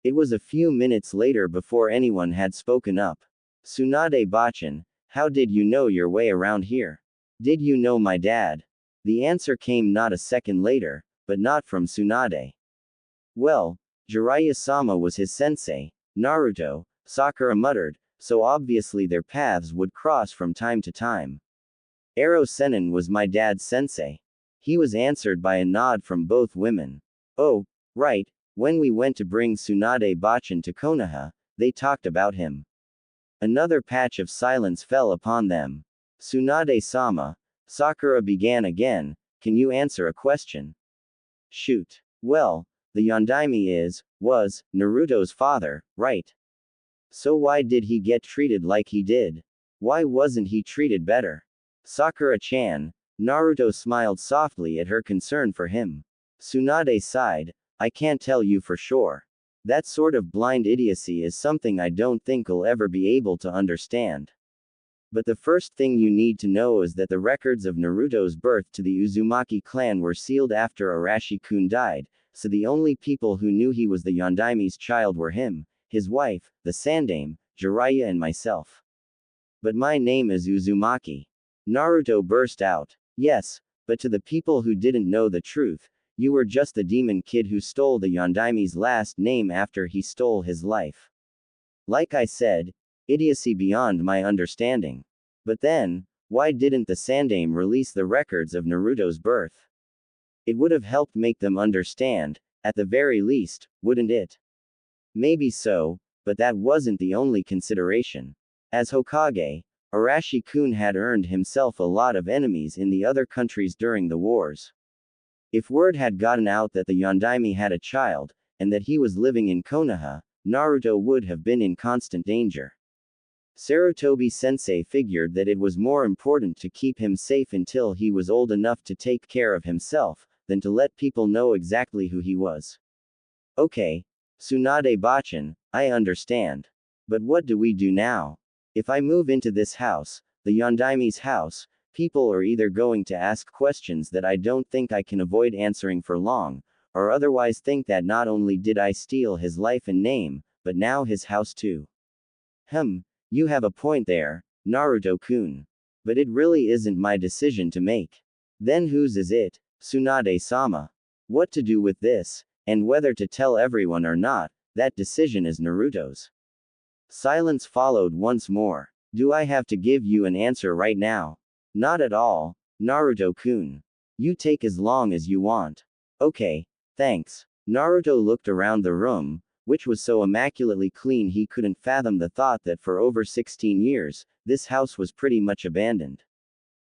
It was a few minutes later before anyone had spoken up. Tsunade Bachan, how did you know your way around here? Did you know my dad? The answer came not a second later, but not from Tsunade. Well, Jiraiya-sama was his sensei, Naruto, Sakura muttered, so obviously their paths would cross from time to time. Ero Sennin was my dad's sensei. He was answered by a nod from both women. Oh, right, when we went to bring Tsunade Bachan to Konoha, they talked about him. Another patch of silence fell upon them. Tsunade-sama, Sakura began again, can you answer a question? Shoot. Well, the Yondaime was, Naruto's father, right? So why did he get treated like he did? Why wasn't he treated better? Sakura-chan, Naruto smiled softly at her concern for him. Tsunade sighed, I can't tell you for sure. That sort of blind idiocy is something I don't think I'll ever be able to understand. But the first thing you need to know is that the records of Naruto's birth to the Uzumaki clan were sealed after Arashi-kun died, so the only people who knew he was the Yondaime's child were him, his wife, the Sandaime, Jiraiya and myself. But my name is Uzumaki. Naruto burst out. Yes, but to the people who didn't know the truth, you were just the demon kid who stole the Yondaime's last name after he stole his life. Like I said, idiocy beyond my understanding. But then, why didn't the Sandaime release the records of Naruto's birth? It would have helped make them understand, at the very least, wouldn't it? Maybe so, but that wasn't the only consideration. As Hokage, Arashi-kun had earned himself a lot of enemies in the other countries during the wars. If word had gotten out that the Yondaime had a child, and that he was living in Konoha, Naruto would have been in constant danger. Sarutobi-sensei figured that it was more important to keep him safe until he was old enough to take care of himself, than to let people know exactly who he was. Okay, Tsunade Bachan, I understand. But what do we do now? If I move into this house, the Yondaime's house, people are either going to ask questions that I don't think I can avoid answering for long, or otherwise think that not only did I steal his life and name, but now his house too. You have a point there, Naruto-kun. But it really isn't my decision to make. Then whose is it, Tsunade-sama? What to do with this, and whether to tell everyone or not, that decision is Naruto's. Silence followed once more. Do I have to give you an answer right now? Not at all, Naruto-kun. You take as long as you want. Okay, thanks. Naruto looked around the room, which was so immaculately clean he couldn't fathom the thought that for over 16 years, this house was pretty much abandoned.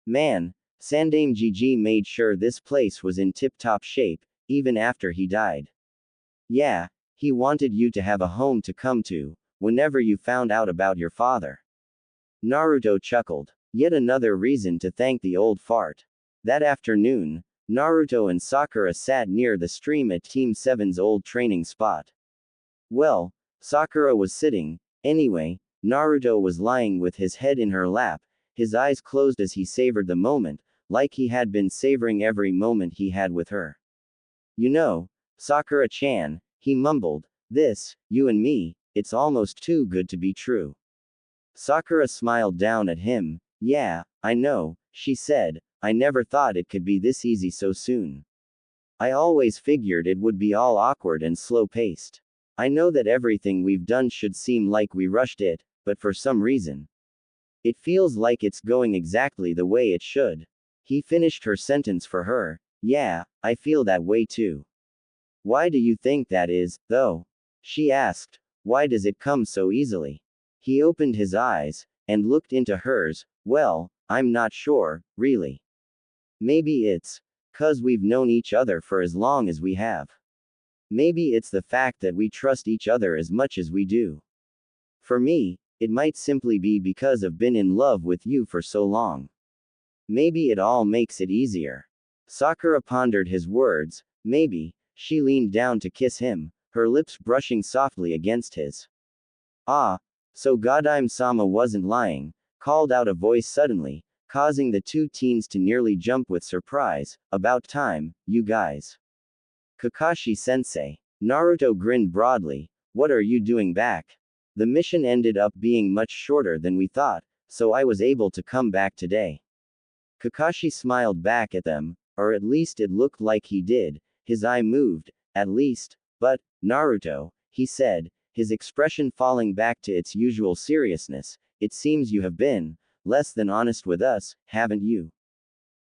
Man, Sandaime Gigi made sure this place was in tip-top shape, even after he died. Yeah, he wanted you to have a home to come to, whenever you found out about your father. Naruto chuckled. Yet another reason to thank the old fart. That afternoon, Naruto and Sakura sat near the stream at Team 7's old training spot. Well, Sakura was sitting, anyway, Naruto was lying with his head in her lap, his eyes closed as he savored the moment, like he had been savoring every moment he had with her. You know, Sakura-chan, he mumbled, this, you and me, it's almost too good to be true. Sakura smiled down at him. Yeah, I know, she said, I never thought it could be this easy so soon. I always figured it would be all awkward and slow-paced. I know that everything we've done should seem like we rushed it, but for some reason, it feels like it's going exactly the way it should. He finished her sentence for her. Yeah, I feel that way too. Why do you think that is, though? She asked. Why does it come so easily? He opened his eyes, and looked into hers. Well, I'm not sure, really. Maybe it's 'cause we've known each other for as long as we have. Maybe it's the fact that we trust each other as much as we do. For me, it might simply be because I've been in love with you for so long. Maybe it all makes it easier. Sakura pondered his words. Maybe. She leaned down to kiss him, her lips brushing softly against his. Ah, so Godime-sama wasn't lying, called out a voice suddenly, causing the two teens to nearly jump with surprise. About time, you guys. Kakashi-sensei. Naruto grinned broadly. What are you doing back? The mission ended up being much shorter than we thought, so I was able to come back today. Kakashi smiled back at them, or at least it looked like he did. His eye moved, at least. But, Naruto, he said, his expression falling back to its usual seriousness, it seems you have been less than honest with us, haven't you?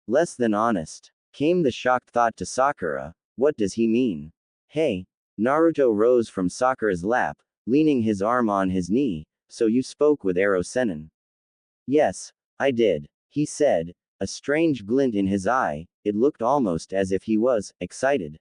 Less than honest. Came the shocked thought to Sakura. What does he mean? Hey. Naruto rose from Sakura's lap, leaning his arm on his knee. So you spoke with Ero Sennin? Yes, I did, he said, a strange glint in his eye. It looked almost as if he was excited.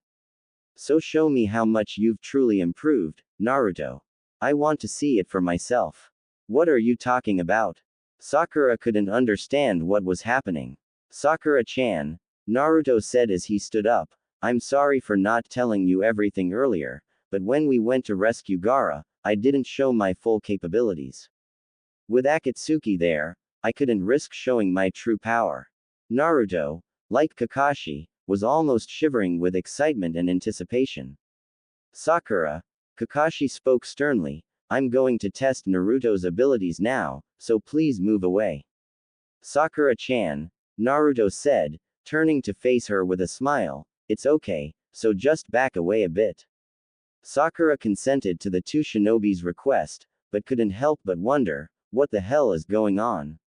So show me how much you've truly improved, Naruto. I want to see it for myself. What are you talking about? Sakura couldn't understand what was happening. Sakura-chan, Naruto said as he stood up, I'm sorry for not telling you everything earlier, but when we went to rescue Gaara, I didn't show my full capabilities. With Akatsuki there, I couldn't risk showing my true power. Naruto, like Kakashi, was almost shivering with excitement and anticipation. Sakura, Kakashi spoke sternly, I'm going to test Naruto's abilities now, so please move away. Sakura-chan, Naruto said, turning to face her with a smile, it's okay, so just back away a bit. Sakura consented to the two shinobi's request, but couldn't help but wonder, what the hell is going on?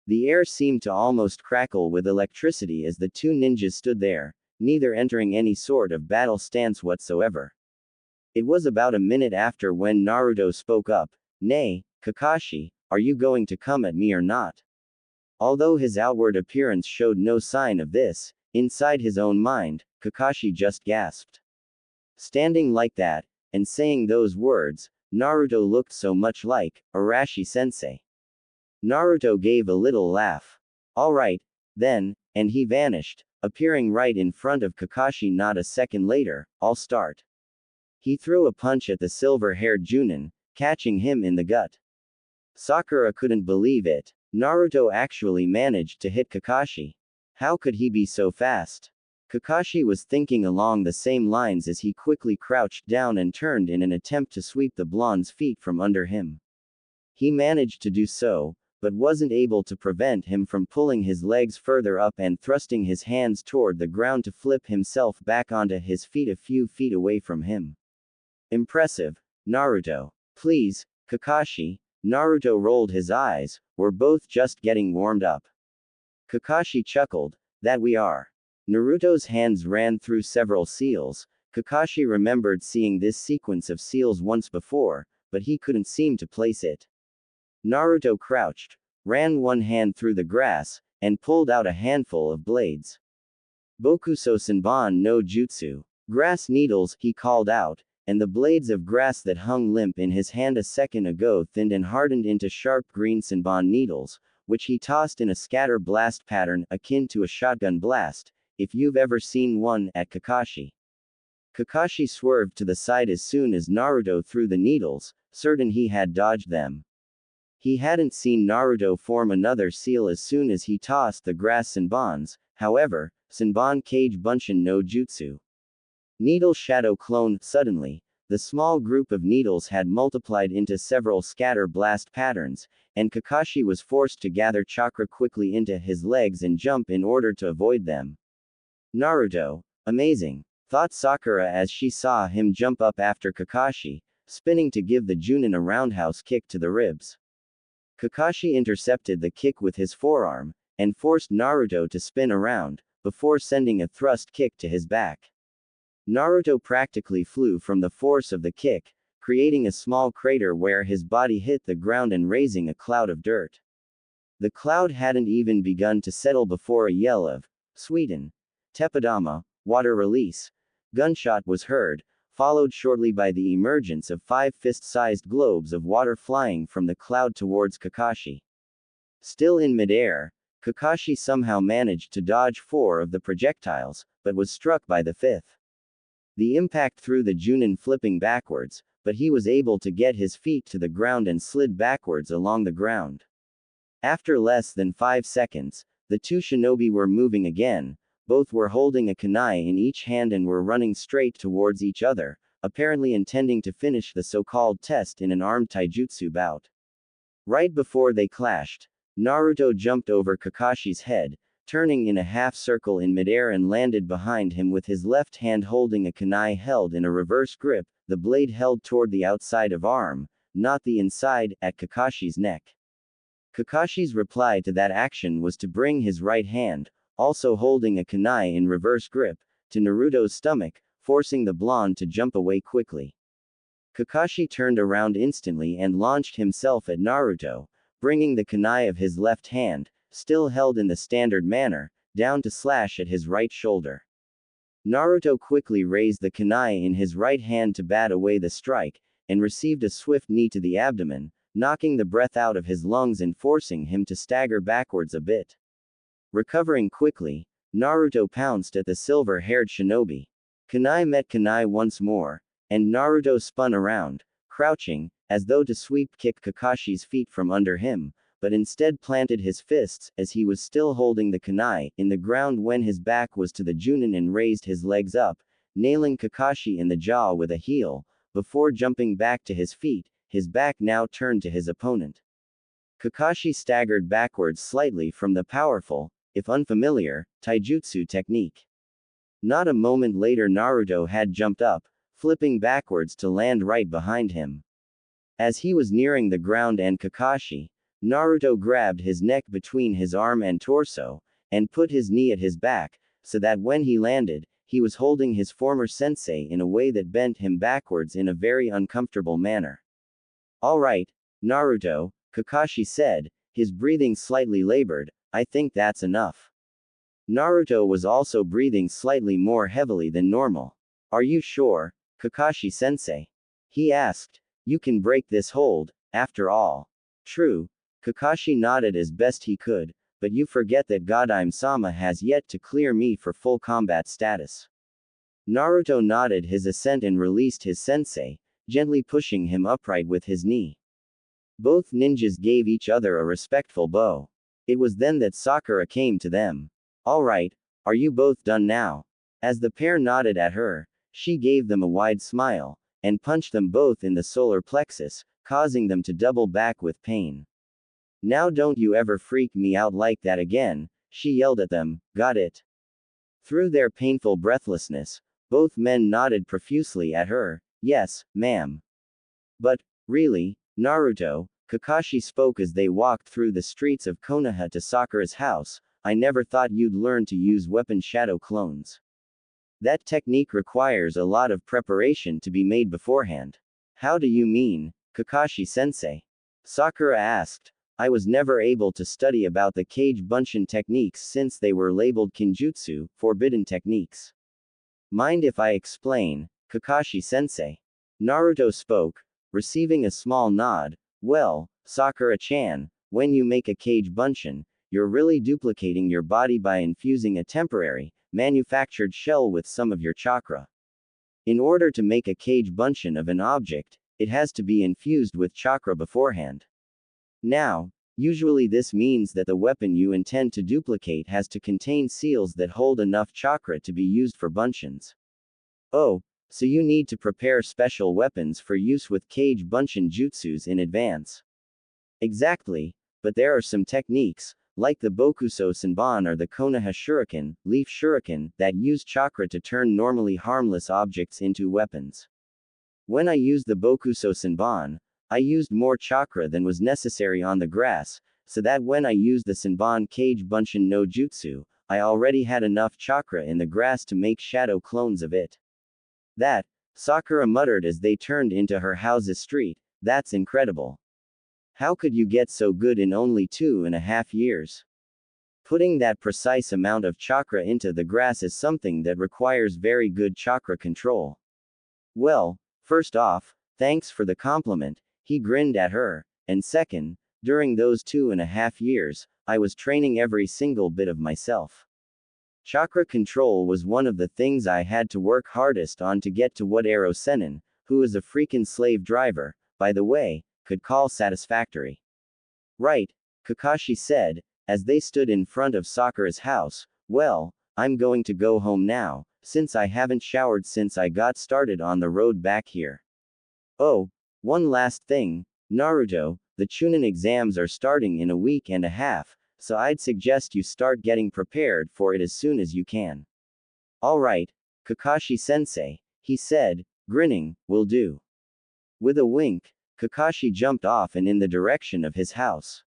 The air seemed to almost crackle with electricity as the two ninjas stood there, neither entering any sort of battle stance whatsoever. It was about a minute after when Naruto spoke up, Nay, Kakashi, are you going to come at me or not? Although his outward appearance showed no sign of this, inside his own mind, Kakashi just gasped. Standing like that, and saying those words, Naruto looked so much like Arashi-sensei. Naruto gave a little laugh. Alright, then, and he vanished, appearing right in front of Kakashi not a second later. I'll start. He threw a punch at the silver-haired Junin, catching him in the gut. Sakura couldn't believe it. Naruto actually managed to hit Kakashi. How could he be so fast? Kakashi was thinking along the same lines as he quickly crouched down and turned in an attempt to sweep the blonde's feet from under him. He managed to do so, but wasn't able to prevent him from pulling his legs further up and thrusting his hands toward the ground to flip himself back onto his feet a few feet away from him. Impressive, Naruto. Please, Kakashi. Naruto rolled his eyes, we're both just getting warmed up. Kakashi chuckled, that we are. Naruto's hands ran through several seals. Kakashi remembered seeing this sequence of seals once before, but he couldn't seem to place it. Naruto crouched, ran one hand through the grass, and pulled out a handful of blades. Bokuso Senbon no Jutsu. Grass needles, he called out, and the blades of grass that hung limp in his hand a second ago thinned and hardened into sharp green Senbon needles, which he tossed in a scatter blast pattern akin to a shotgun blast, if you've ever seen one, at Kakashi. Kakashi swerved to the side as soon as Naruto threw the needles, certain he had dodged them. He hadn't seen Naruto form another seal as soon as he tossed the grass Senbons, however, Senbon Kage Bunshin no Jutsu. Needle Shadow Clone. Suddenly, the small group of needles had multiplied into several scatter blast patterns, and Kakashi was forced to gather chakra quickly into his legs and jump in order to avoid them. Naruto, amazing, thought Sakura as she saw him jump up after Kakashi, spinning to give the Junin a roundhouse kick to the ribs. Kakashi intercepted the kick with his forearm, and forced Naruto to spin around, before sending a thrust kick to his back. Naruto practically flew from the force of the kick, creating a small crater where his body hit the ground and raising a cloud of dirt. The cloud hadn't even begun to settle before a yell of, Sweden, Teppadama, water release, gunshot was heard, followed shortly by the emergence of 5 fist-sized globes of water flying from the cloud towards Kakashi. Still in midair, Kakashi somehow managed to dodge 4 of the projectiles, but was struck by the 5th. The impact threw the Junin flipping backwards, but he was able to get his feet to the ground and slid backwards along the ground. After less than 5 seconds, the two shinobi were moving again. Both were holding a kunai in each hand and were running straight towards each other, apparently intending to finish the so-called test in an armed taijutsu bout. Right before they clashed, Naruto jumped over Kakashi's head, turning in a half circle in midair and landed behind him with his left hand holding a kunai held in a reverse grip, the blade held toward the outside of arm, not the inside, at Kakashi's neck. Kakashi's reply to that action was to bring his right hand, also holding a kunai in reverse grip, to Naruto's stomach, forcing the blonde to jump away quickly. Kakashi turned around instantly and launched himself at Naruto, bringing the kunai of his left hand, still held in the standard manner, down to slash at his right shoulder. Naruto quickly raised the kunai in his right hand to bat away the strike, and received a swift knee to the abdomen, knocking the breath out of his lungs and forcing him to stagger backwards a bit. Recovering quickly, Naruto pounced at the silver-haired shinobi. Kunai met kunai once more, and Naruto spun around, crouching, as though to sweep-kick Kakashi's feet from under him, but instead planted his fists, as he was still holding the kunai, in the ground when his back was to the junin and raised his legs up, nailing Kakashi in the jaw with a heel, before jumping back to his feet, his back now turned to his opponent. Kakashi staggered backwards slightly from the powerful, if unfamiliar, taijutsu technique. Not a moment later Naruto had jumped up, flipping backwards to land right behind him. As he was nearing the ground and Kakashi, Naruto grabbed his neck between his arm and torso, and put his knee at his back, so that when he landed, he was holding his former sensei in a way that bent him backwards in a very uncomfortable manner. "Alright, Naruto," Kakashi said, his breathing slightly labored, "I think that's enough." Naruto was also breathing slightly more heavily than normal. "Are you sure, Kakashi-sensei?" he asked. "You can break this hold, after all." "True," Kakashi nodded as best he could, "but you forget that Godime-sama has yet to clear me for full combat status." Naruto nodded his assent and released his sensei, gently pushing him upright with his knee. Both ninjas gave each other a respectful bow. It was then that Sakura came to them. "Alright, are you both done now?" As the pair nodded at her, she gave them a wide smile, and punched them both in the solar plexus, causing them to double back with pain. "Now don't you ever freak me out like that again," she yelled at them. "Got it?" Through their painful breathlessness, both men nodded profusely at her. "Yes, ma'am." "But, really, Naruto," Kakashi spoke as they walked through the streets of Konoha to Sakura's house, "I never thought you'd learn to use weapon shadow clones. That technique requires a lot of preparation to be made beforehand." "How do you mean, Kakashi-sensei?" Sakura asked. "I was never able to study about the Kage Bunshin techniques since they were labeled Kinjutsu, forbidden techniques." "Mind if I explain, Kakashi-sensei?" Naruto spoke, receiving a small nod. "Well, Sakura-chan, when you make a Kage Bunshin, you're really duplicating your body by infusing a temporary, manufactured shell with some of your chakra. In order to make a Kage Bunshin of an object, it has to be infused with chakra beforehand. Now, usually this means that the weapon you intend to duplicate has to contain seals that hold enough chakra to be used for bunshins. Oh, so you need to prepare special weapons for use with Kage Bunshin jutsus in advance." "Exactly, but there are some techniques, like the Bokuso Senbon or the Konoha Shuriken, leaf shuriken, that use chakra to turn normally harmless objects into weapons. When I used the Bokuso Senbon, I used more chakra than was necessary on the grass, so that when I used the Senbon Kage Bunshin no Jutsu, I already had enough chakra in the grass to make shadow clones of it." "That," Sakura muttered as they turned into her house's street, "that's incredible. How could you get so good in only 2.5 years? Putting that precise amount of chakra into the grass is something that requires very good chakra control." "Well, first off, thanks for the compliment," he grinned at her, "and second, during those 2.5 years, I was training every single bit of myself. Chakra control was one of the things I had to work hardest on to get to what Ero Senin, who is a freaking slave driver, by the way, could call satisfactory. Right, Kakashi said, as they stood in front of Sakura's house. Well, I'm going to go home now, since I haven't showered since I got started on the road back here. Oh, one last thing, Naruto, the Chunin exams are starting in a week and a half, so I'd suggest you start getting prepared for it as soon as you can. Alright, Kakashi-sensei, he said, grinning, will do. With a wink, Kakashi jumped off and in the direction of his house.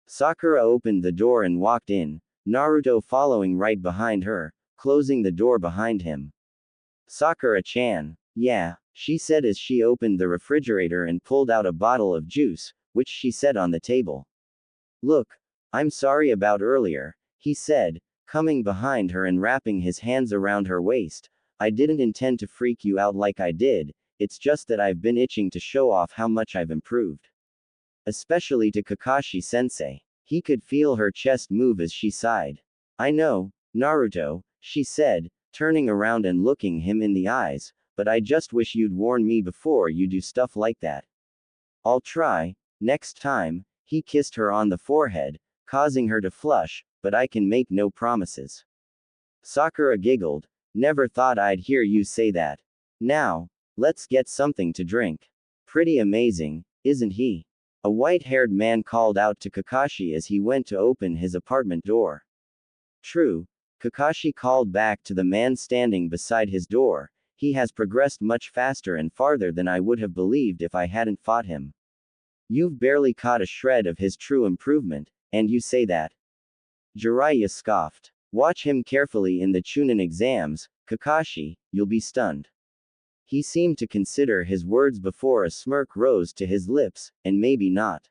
Sakura opened the door and walked in, Naruto following right behind her, closing the door behind him. Sakura-chan. Yeah, she said as she opened the refrigerator and pulled out a bottle of juice, which she set on the table. Look, I'm sorry about earlier, he said, coming behind her and wrapping his hands around her waist. I didn't intend to freak you out like I did, it's just that I've been itching to show off how much I've improved. Especially to Kakashi-sensei. He could feel her chest move as she sighed. I know, Naruto, she said, turning around and looking him in the eyes, but I just wish you'd warn me before you do stuff like that. I'll try, next time. He kissed her on the forehead, causing her to flush, but I can make no promises. Sakura giggled. Never thought I'd hear you say that. Now, let's get something to drink. Pretty amazing, isn't he? A white-haired man called out to Kakashi as he went to open his apartment door. True, Kakashi called back to the man standing beside his door. He has progressed much faster and farther than I would have believed if I hadn't fought him. You've barely caught a shred of his true improvement, and you say that? Jiraiya scoffed. Watch him carefully in the Chunin exams, Kakashi, you'll be stunned. He seemed to consider his words before a smirk rose to his lips, and maybe not.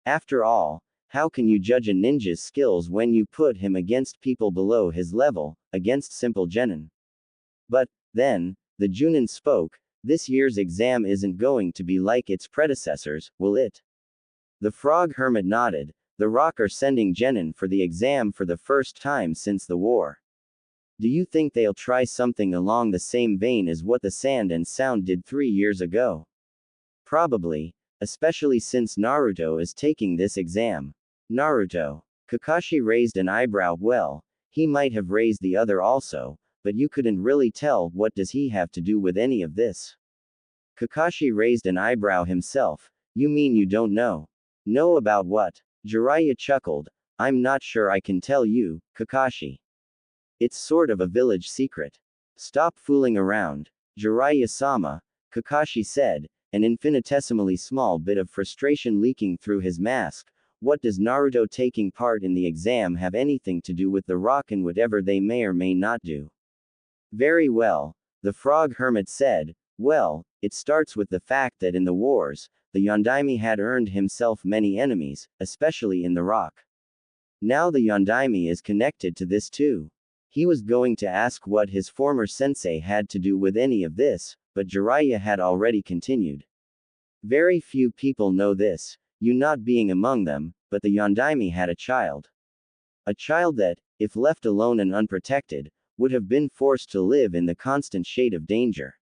After all, how can you judge a ninja's skills when you put him against people below his level, against simple genin? But, then, the Junin spoke, this year's exam isn't going to be like its predecessors, will it? The frog hermit nodded. The rock are sending genin for the exam for the first time since the war. Do you think they'll try something along the same vein as what the Sand and Sound did 3 years ago? Probably, especially since Naruto is taking this exam. Naruto. Kakashi raised an eyebrow. Well, he might have raised the other also, but you couldn't really tell. What does he have to do with any of this? Kakashi raised an eyebrow himself. You mean you don't know? Know about what? Jiraiya chuckled. I'm not sure I can tell you, Kakashi. It's sort of a village secret. Stop fooling around, Jiraiya-sama, Kakashi said, an infinitesimally small bit of frustration leaking through his mask. What does Naruto taking part in the exam have anything to do with the rock and whatever they may or may not do? Very well, the frog hermit said. Well, it starts with the fact that in the wars, the Yondaime had earned himself many enemies, especially in the rock. Now the Yondaime is connected to this too. He was going to ask what his former sensei had to do with any of this, but Jiraiya had already continued. Very few people know this, you not being among them, but the Yondaime had a child. A child that, if left alone and unprotected, would have been forced to live in the constant shade of danger.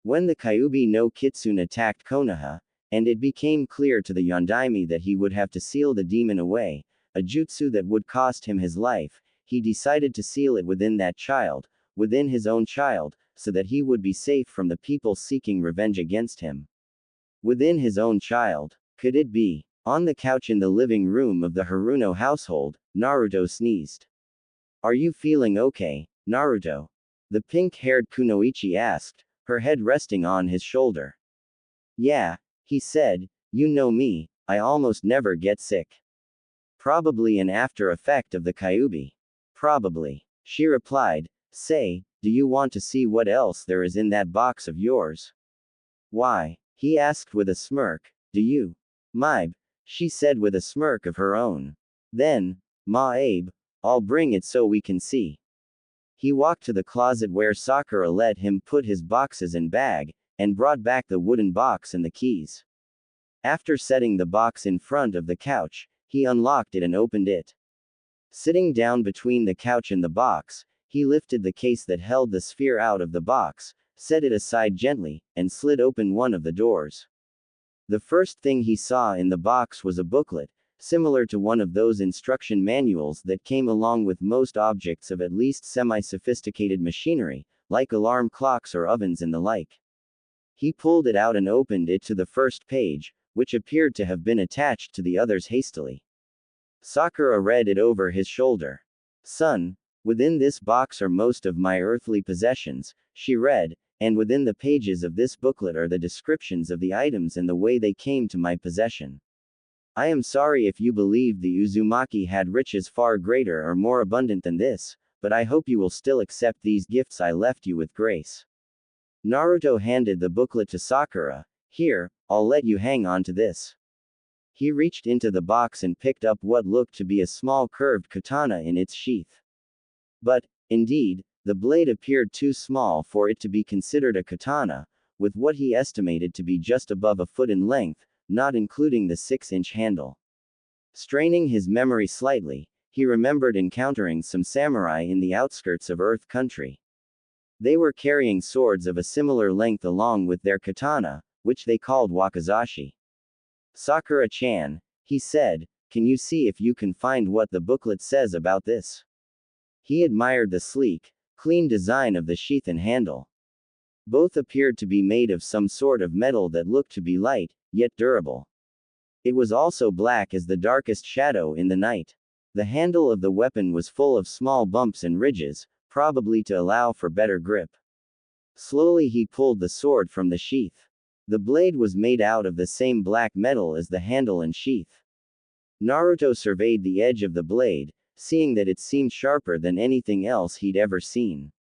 When the Kyuubi no Kitsune attacked Konoha, and it became clear to the Yondaime that he would have to seal the demon away, a jutsu that would cost him his life, he decided to seal it within that child, within his own child, so that he would be safe from the people seeking revenge against him. Within his own child. Could it be? On the couch in the living room of the Haruno household, Naruto sneezed. Are you feeling okay, Naruto? The pink-haired Kunoichi asked, her head resting on his shoulder. Yeah, he said, you know me, I almost never get sick. Probably an after effect of the Kyuubi. Probably. She replied. Say, do you want to see what else there is in that box of yours? Why? He asked with a smirk. Do you? Maib, she said with a smirk of her own. Then, Maib, I'll bring it so we can see. He walked to the closet where Sakura let him put his boxes and bag, and brought back the wooden box and the keys. After setting the box in front of the couch, he unlocked it and opened it. Sitting down between the couch and the box, he lifted the case that held the sphere out of the box, set it aside gently, and slid open one of the doors. The first thing he saw in the box was a booklet, similar to one of those instruction manuals that came along with most objects of at least semi-sophisticated machinery, like alarm clocks or ovens and the like. He pulled it out and opened it to the first page, which appeared to have been attached to the others hastily. Sakura read it over his shoulder. "Son, within this box are most of my earthly possessions," she read, "and within the pages of this booklet are the descriptions of the items and the way they came to my possession. I am sorry if you believe the Uzumaki had riches far greater or more abundant than this, but I hope you will still accept these gifts I left you with grace." Naruto handed the booklet to Sakura. "Here, I'll let you hang on to this." He reached into the box and picked up what looked to be a small curved katana in its sheath. But, indeed, the blade appeared too small for it to be considered a katana, with what he estimated to be just above a foot in length, not including the 6-inch handle. Straining his memory slightly, he remembered encountering some samurai in the outskirts of Earth Country. They were carrying swords of a similar length along with their katana, which they called wakizashi. "Sakura-chan," he said, "can you see if you can find what the booklet says about this?" He admired the sleek, clean design of the sheath and handle. Both appeared to be made of some sort of metal that looked to be light, yet durable. It was also black as the darkest shadow in the night. The handle of the weapon was full of small bumps and ridges, probably to allow for better grip. Slowly he pulled the sword from the sheath. The blade was made out of the same black metal as the handle and sheath. Naruto surveyed the edge of the blade, seeing that it seemed sharper than anything else he'd ever seen.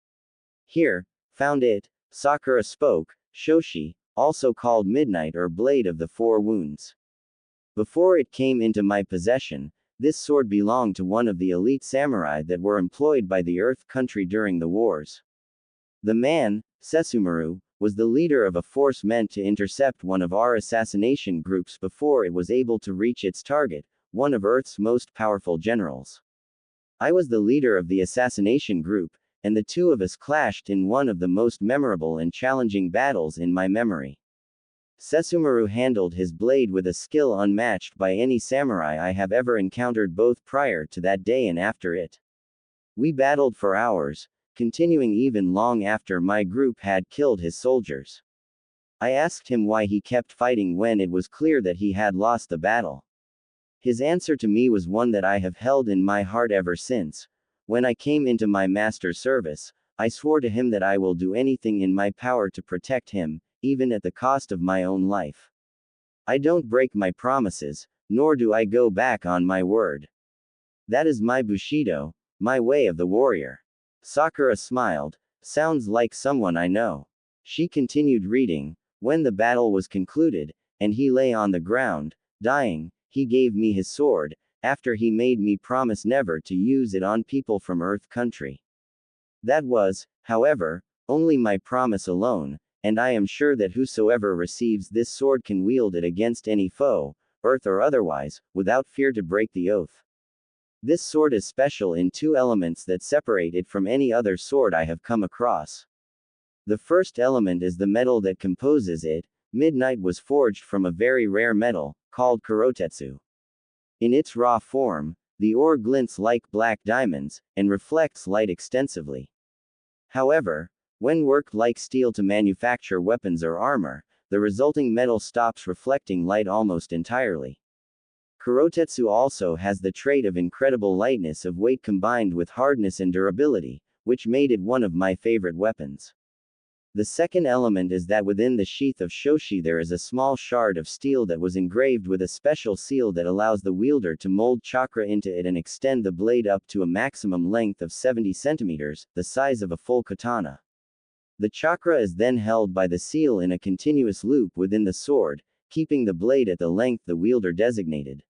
"Here, found it," Sakura spoke, "Shoshi, also called Midnight or Blade of the Four Wounds. Before it came into my possession, this sword belonged to one of the elite samurai that were employed by the Earth Country during the wars. The man, Sesumaru, was the leader of a force meant to intercept one of our assassination groups before it was able to reach its target, one of Earth's most powerful generals. I was the leader of the assassination group, and the two of us clashed in one of the most memorable and challenging battles in my memory. Sesumaru handled his blade with a skill unmatched by any samurai I have ever encountered both prior to that day and after it. We battled for hours, continuing even long after my group had killed his soldiers. I asked him why he kept fighting when it was clear that he had lost the battle. His answer to me was one that I have held in my heart ever since. When I came into my master's service, I swore to him that I will do anything in my power to protect him, even at the cost of my own life. I don't break my promises, nor do I go back on my word. That is my Bushido, my way of the warrior." Sakura smiled. "Sounds like someone I know." She continued reading. "When the battle was concluded, and he lay on the ground, dying, he gave me his sword, after he made me promise never to use it on people from Earth Country. That was, however, only my promise alone, and I am sure that whosoever receives this sword can wield it against any foe, Earth or otherwise, without fear to break the oath. This sword is special in two elements that separate it from any other sword I have come across. The first element is the metal that composes it. Midnight was forged from a very rare metal, called kurotetsu. In its raw form, the ore glints like black diamonds, and reflects light extensively. However, when worked like steel to manufacture weapons or armor, the resulting metal stops reflecting light almost entirely. Kurotetsu also has the trait of incredible lightness of weight combined with hardness and durability, which made it one of my favorite weapons. The second element is that within the sheath of Shoshi there is a small shard of steel that was engraved with a special seal that allows the wielder to mold chakra into it and extend the blade up to a maximum length of 70 centimeters, the size of a full katana. The chakra is then held by the seal in a continuous loop within the sword, keeping the blade at the length the wielder designated.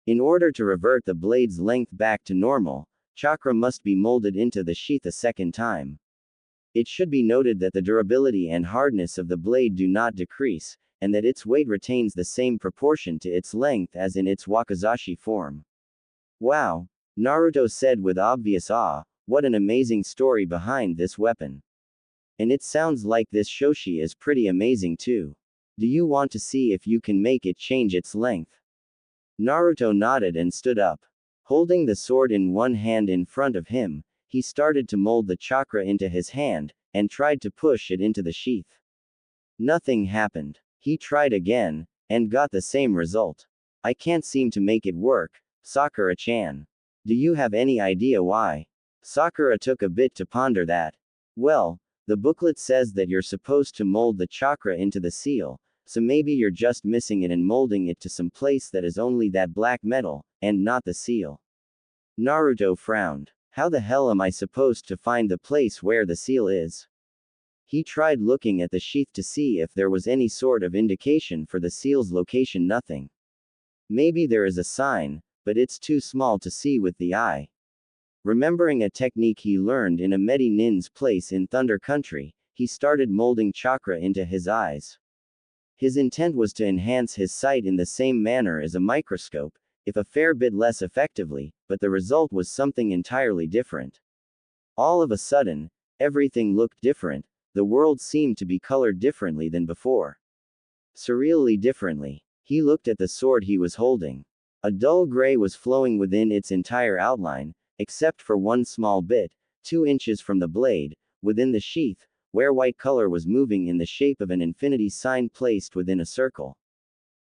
In order to revert the blade's length back to normal, chakra must be molded into the sheath a second time. It should be noted that the durability and hardness of the blade do not decrease, and that its weight retains the same proportion to its length as in its wakizashi form. "Wow," Naruto said with obvious awe, "what an amazing story behind this weapon." And it sounds like this shoshi is pretty amazing too. Do you want to see if you can make it change its length? Naruto nodded and stood up. Holding the sword in one hand in front of him, he started to mold the chakra into his hand, and tried to push it into the sheath. Nothing happened. He tried again, and got the same result. I can't seem to make it work, Sakura-chan. Do you have any idea why? Sakura took a bit to ponder that. Well, the booklet says that you're supposed to mold the chakra into the seal, so maybe you're just missing it and molding it to some place that is only that black metal, and not the seal. Naruto frowned. How the hell am I supposed to find the place where the seal is? He tried looking at the sheath to see if there was any sort of indication for the seal's location. Nothing. Maybe there is a sign, but it's too small to see with the eye. Remembering a technique he learned in a Medi Nin's place in Thunder Country, he started molding chakra into his eyes. His intent was to enhance his sight in the same manner as a microscope, if a fair bit less effectively, but the result was something entirely different. All of a sudden, everything looked different. The world seemed to be colored differently than before. Surreally differently. He looked at the sword he was holding. A dull gray was flowing within its entire outline, except for one small bit, 2 inches from the blade, within the sheath, where white color was moving in the shape of an infinity sign placed within a circle.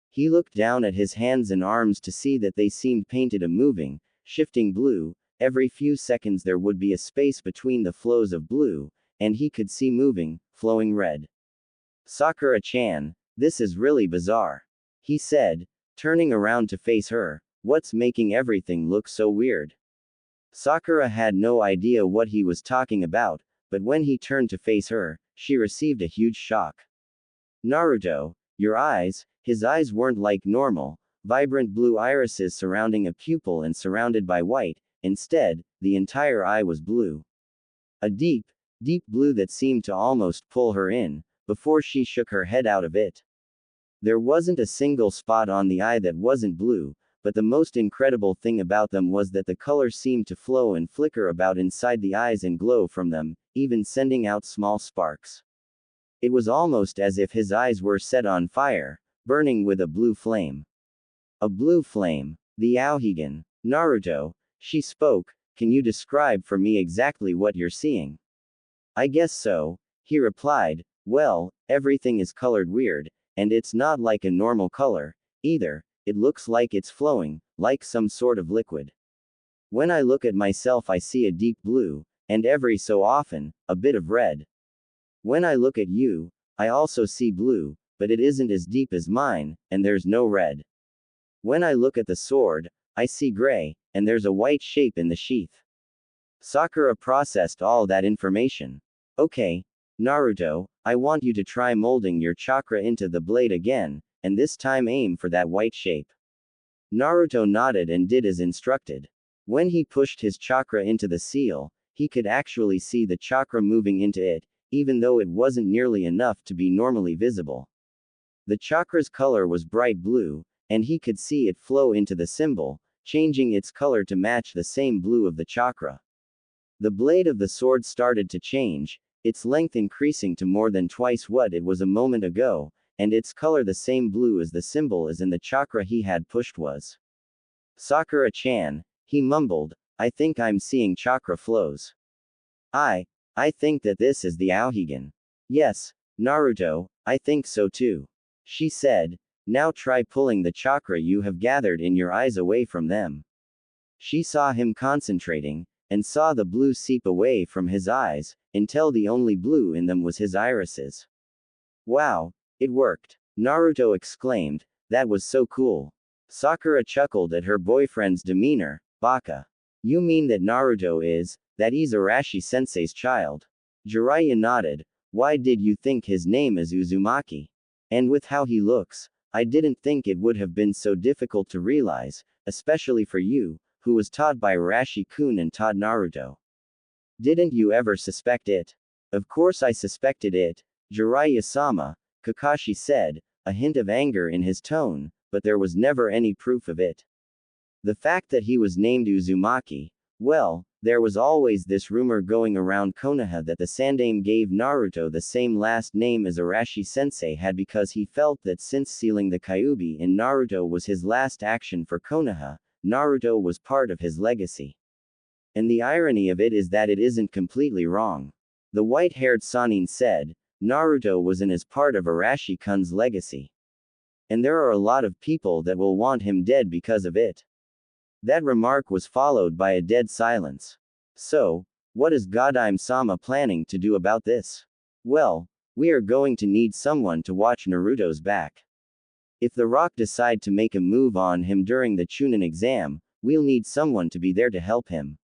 He looked down at his hands and arms to see that they seemed painted a moving, shifting blue. Every few seconds there would be a space between the flows of blue, and he could see moving, flowing red. Sakura-chan, this is really bizarre. He said, turning around to face her. What's making everything look so weird? Sakura had no idea what he was talking about, but when he turned to face her, she received a huge shock. Naruto, your eyes. His eyes weren't like normal, vibrant blue irises surrounding a pupil and surrounded by white. Instead, the entire eye was blue. A deep, deep blue that seemed to almost pull her in, before she shook her head out of it. There wasn't a single spot on the eye that wasn't blue, but the most incredible thing about them was that the color seemed to flow and flicker about inside the eyes and glow from them, even sending out small sparks. It was almost as if his eyes were set on fire, burning with a blue flame. A blue flame. The Aohigan. Naruto, she spoke, can you describe for me exactly what you're seeing? I guess so, he replied. Well, everything is colored weird, and it's not like a normal color, either. It looks like it's flowing, like some sort of liquid. When I look at myself I see a deep blue, and every so often, a bit of red. When I look at you, I also see blue, but it isn't as deep as mine, and there's no red. When I look at the sword, I see gray, and there's a white shape in the sheath. Sakura processed all that information. Okay, Naruto, I want you to try molding your chakra into the blade again, and this time aim for that white shape. Naruto nodded and did as instructed. When he pushed his chakra into the seal, he could actually see the chakra moving into it, even though it wasn't nearly enough to be normally visible. The chakra's color was bright blue, and he could see it flow into the symbol, changing its color to match the same blue of the chakra. The blade of the sword started to change, its length increasing to more than twice what it was a moment ago, and its color the same blue as the symbol as in the chakra he had pushed was. Sakura-chan, he mumbled, I think I'm seeing chakra flows. I think that this is the Aohigan. Yes, Naruto, I think so too. She said, now try pulling the chakra you have gathered in your eyes away from them. She saw him concentrating, and saw the blue seep away from his eyes, until the only blue in them was his irises. Wow, it worked. Naruto exclaimed, that was so cool. Sakura chuckled at her boyfriend's demeanor, baka. You mean that Naruto is, that Izarashi-sensei's child? Jiraiya nodded, why did you think his name is Uzumaki? And with how he looks, I didn't think it would have been so difficult to realize, especially for you, who was taught by Arashi-kun and taught Naruto. Didn't you ever suspect it? Of course I suspected it, Jiraiya-sama, Kakashi said, a hint of anger in his tone, but there was never any proof of it. The fact that he was named Uzumaki, Well, there was always this rumor going around Konoha that the Sandaime gave Naruto the same last name as Arashi-sensei had because he felt that since sealing the Kyuubi in Naruto was his last action for Konoha, Naruto was part of his legacy. And the irony of it is that it isn't completely wrong. The white-haired Sannin said, Naruto was and is part of Arashi-kun's legacy. And there are a lot of people that will want him dead because of it. That remark was followed by a dead silence. So, what is Godaime-sama planning to do about this? Well, we are going to need someone to watch Naruto's back. If the Rock decide to make a move on him during the Chunin exam, we'll need someone to be there to help him.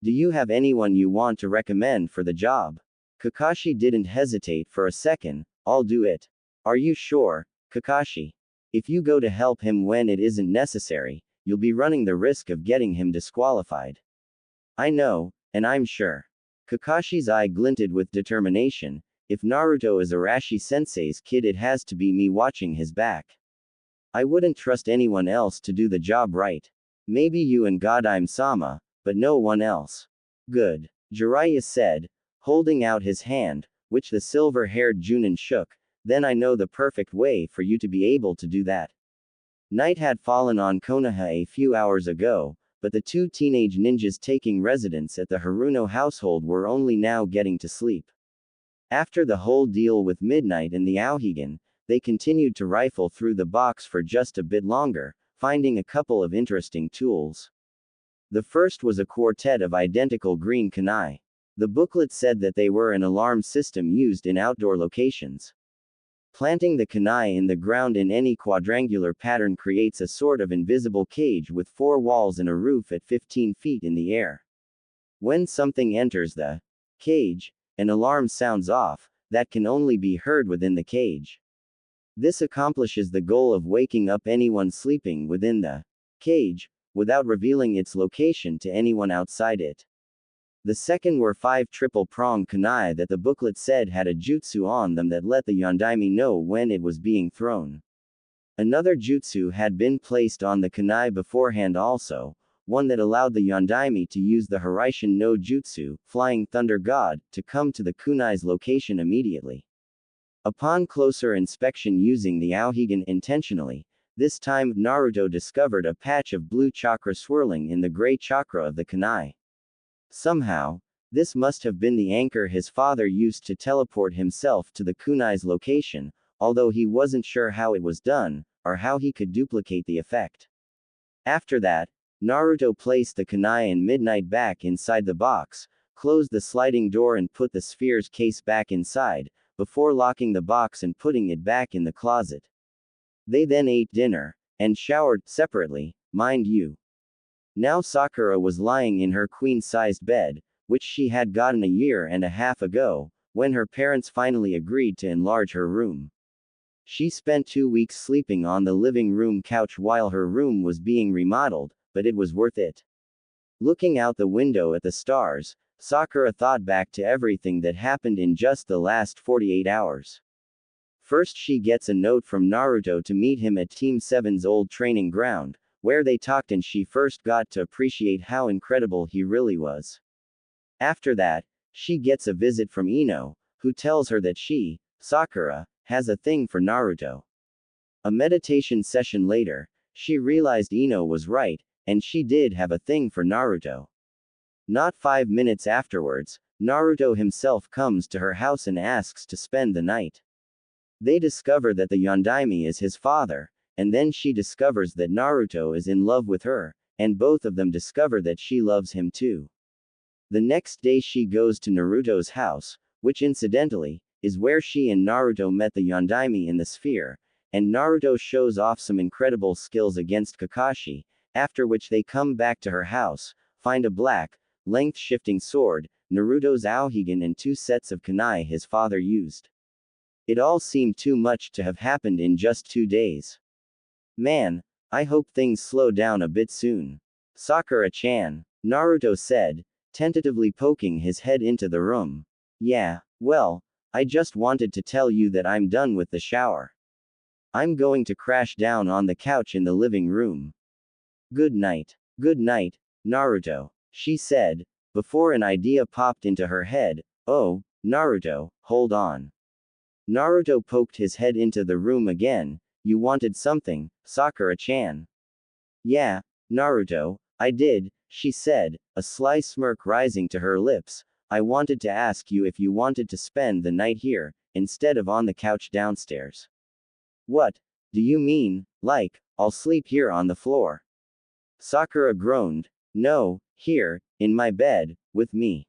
Do you have anyone you want to recommend for the job? Kakashi didn't hesitate for a second. I'll do it. Are you sure, Kakashi? If you go to help him when it isn't necessary, you'll be running the risk of getting him disqualified. I know, and I'm sure. Kakashi's eye glinted with determination. If Naruto is Arashi-sensei's kid, it has to be me watching his back. I wouldn't trust anyone else to do the job right. Maybe you and Godaime-sama, but no one else. Good. Jiraiya said, holding out his hand, which the silver-haired Junin shook. Then I know the perfect way for you to be able to do that. Night had fallen on Konoha a few hours ago, but the two teenage ninjas taking residence at the Haruno household were only now getting to sleep. After the whole deal with Midnight and the Aohigan, they continued to rifle through the box for just a bit longer, finding a couple of interesting tools. The first was a quartet of identical green kunai. The booklet said that they were an alarm system used in outdoor locations. Planting the kunai in the ground in any quadrangular pattern creates a sort of invisible cage with 4 walls and a roof at 15 feet in the air. When something enters the cage, an alarm sounds off, that can only be heard within the cage. This accomplishes the goal of waking up anyone sleeping within the cage, without revealing its location to anyone outside it. The second were 5 triple-prong kunai that the booklet said had a jutsu on them that let the yondaime know when it was being thrown. Another jutsu had been placed on the kunai beforehand also, one that allowed the yondaime to use the Hiraishin no jutsu, Flying Thunder God, to come to the kunai's location immediately. Upon closer inspection using the Aohigan intentionally, this time Naruto discovered a patch of blue chakra swirling in the gray chakra of the kunai. Somehow, this must have been the anchor his father used to teleport himself to the kunai's location, although he wasn't sure how it was done, or how he could duplicate the effect. After that, Naruto placed the kunai and Midnight back inside the box, closed the sliding door and put the sphere's case back inside, before locking the box and putting it back in the closet. They then ate dinner, and showered, separately, mind you. Now Sakura was lying in her queen-sized bed, which she had gotten a year and a half ago, when her parents finally agreed to enlarge her room. She spent 2 weeks sleeping on the living room couch while her room was being remodeled, but it was worth it. Looking out the window at the stars, Sakura thought back to everything that happened in just the last 48 hours. First, she gets a note from Naruto to meet him at Team 7's old training ground, where they talked and she first got to appreciate how incredible he really was. After that, she gets a visit from Ino, who tells her that she, Sakura, has a thing for Naruto. A meditation session later, she realized Ino was right, and she did have a thing for Naruto. Not 5 minutes afterwards, Naruto himself comes to her house and asks to spend the night. They discover that the yondaime is his father, and then she discovers that Naruto is in love with her, and both of them discover that she loves him too. The next day she goes to Naruto's house, which incidentally, is where she and Naruto met the yondaime in the sphere, and Naruto shows off some incredible skills against Kakashi, after which they come back to her house, find a black, length-shifting sword, Naruto's Aohigan and 2 sets of kunai his father used. It all seemed too much to have happened in just 2 days. Man, I hope things slow down a bit soon. Sakura-chan, Naruto said, tentatively poking his head into the room. Yeah, well, I just wanted to tell you that I'm done with the shower. I'm going to crash down on the couch in the living room. Good night. Good night, Naruto. she said, before an idea popped into her head. Oh, Naruto, hold on. Naruto poked his head into the room again. You wanted something, Sakura-chan. Yeah, Naruto, I did, she said, a sly smirk rising to her lips. I wanted to ask you if you wanted to spend the night here, instead of on the couch downstairs. What do you mean, like, I'll sleep here on the floor? Sakura groaned. No, here, in my bed, with me.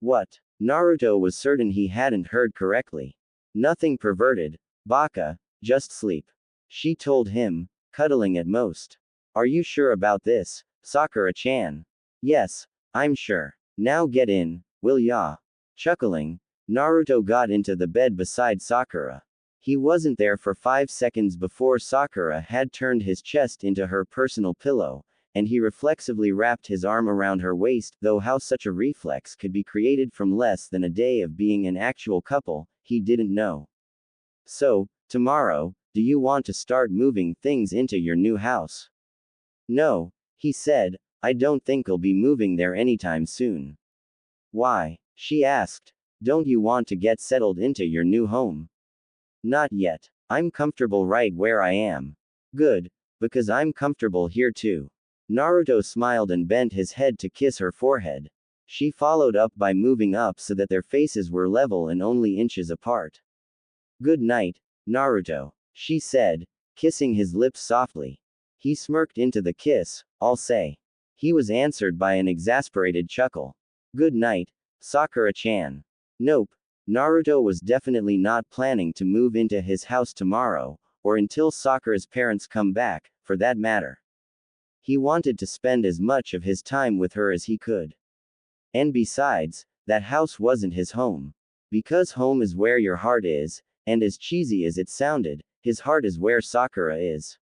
What? Naruto was certain he hadn't heard correctly. Nothing perverted, baka, just sleep. She told him, cuddling at most. Are you sure about this, Sakura-chan? Yes, I'm sure. Now get in, will ya? Chuckling, Naruto got into the bed beside Sakura. He wasn't there for 5 seconds before Sakura had turned his chest into her personal pillow, and he reflexively wrapped his arm around her waist, though how such a reflex could be created from less than a day of being an actual couple, he didn't know. So, tomorrow, do you want to start moving things into your new house? No, he said, I don't think I'll be moving there anytime soon. Why? She asked. Don't you want to get settled into your new home? Not yet. I'm comfortable right where I am. Good, because I'm comfortable here too. Naruto smiled and bent his head to kiss her forehead. She followed up by moving up so that their faces were level and only inches apart. Good night, Naruto, she said, kissing his lips softly. He smirked into the kiss. I'll say. He was answered by an exasperated chuckle. Good night, Sakura-chan. Nope, Naruto was definitely not planning to move into his house tomorrow, or until Sakura's parents come back, for that matter. He wanted to spend as much of his time with her as he could. And besides, that house wasn't his home. Because home is where your heart is, and as cheesy as it sounded, his heart is where Sakura is.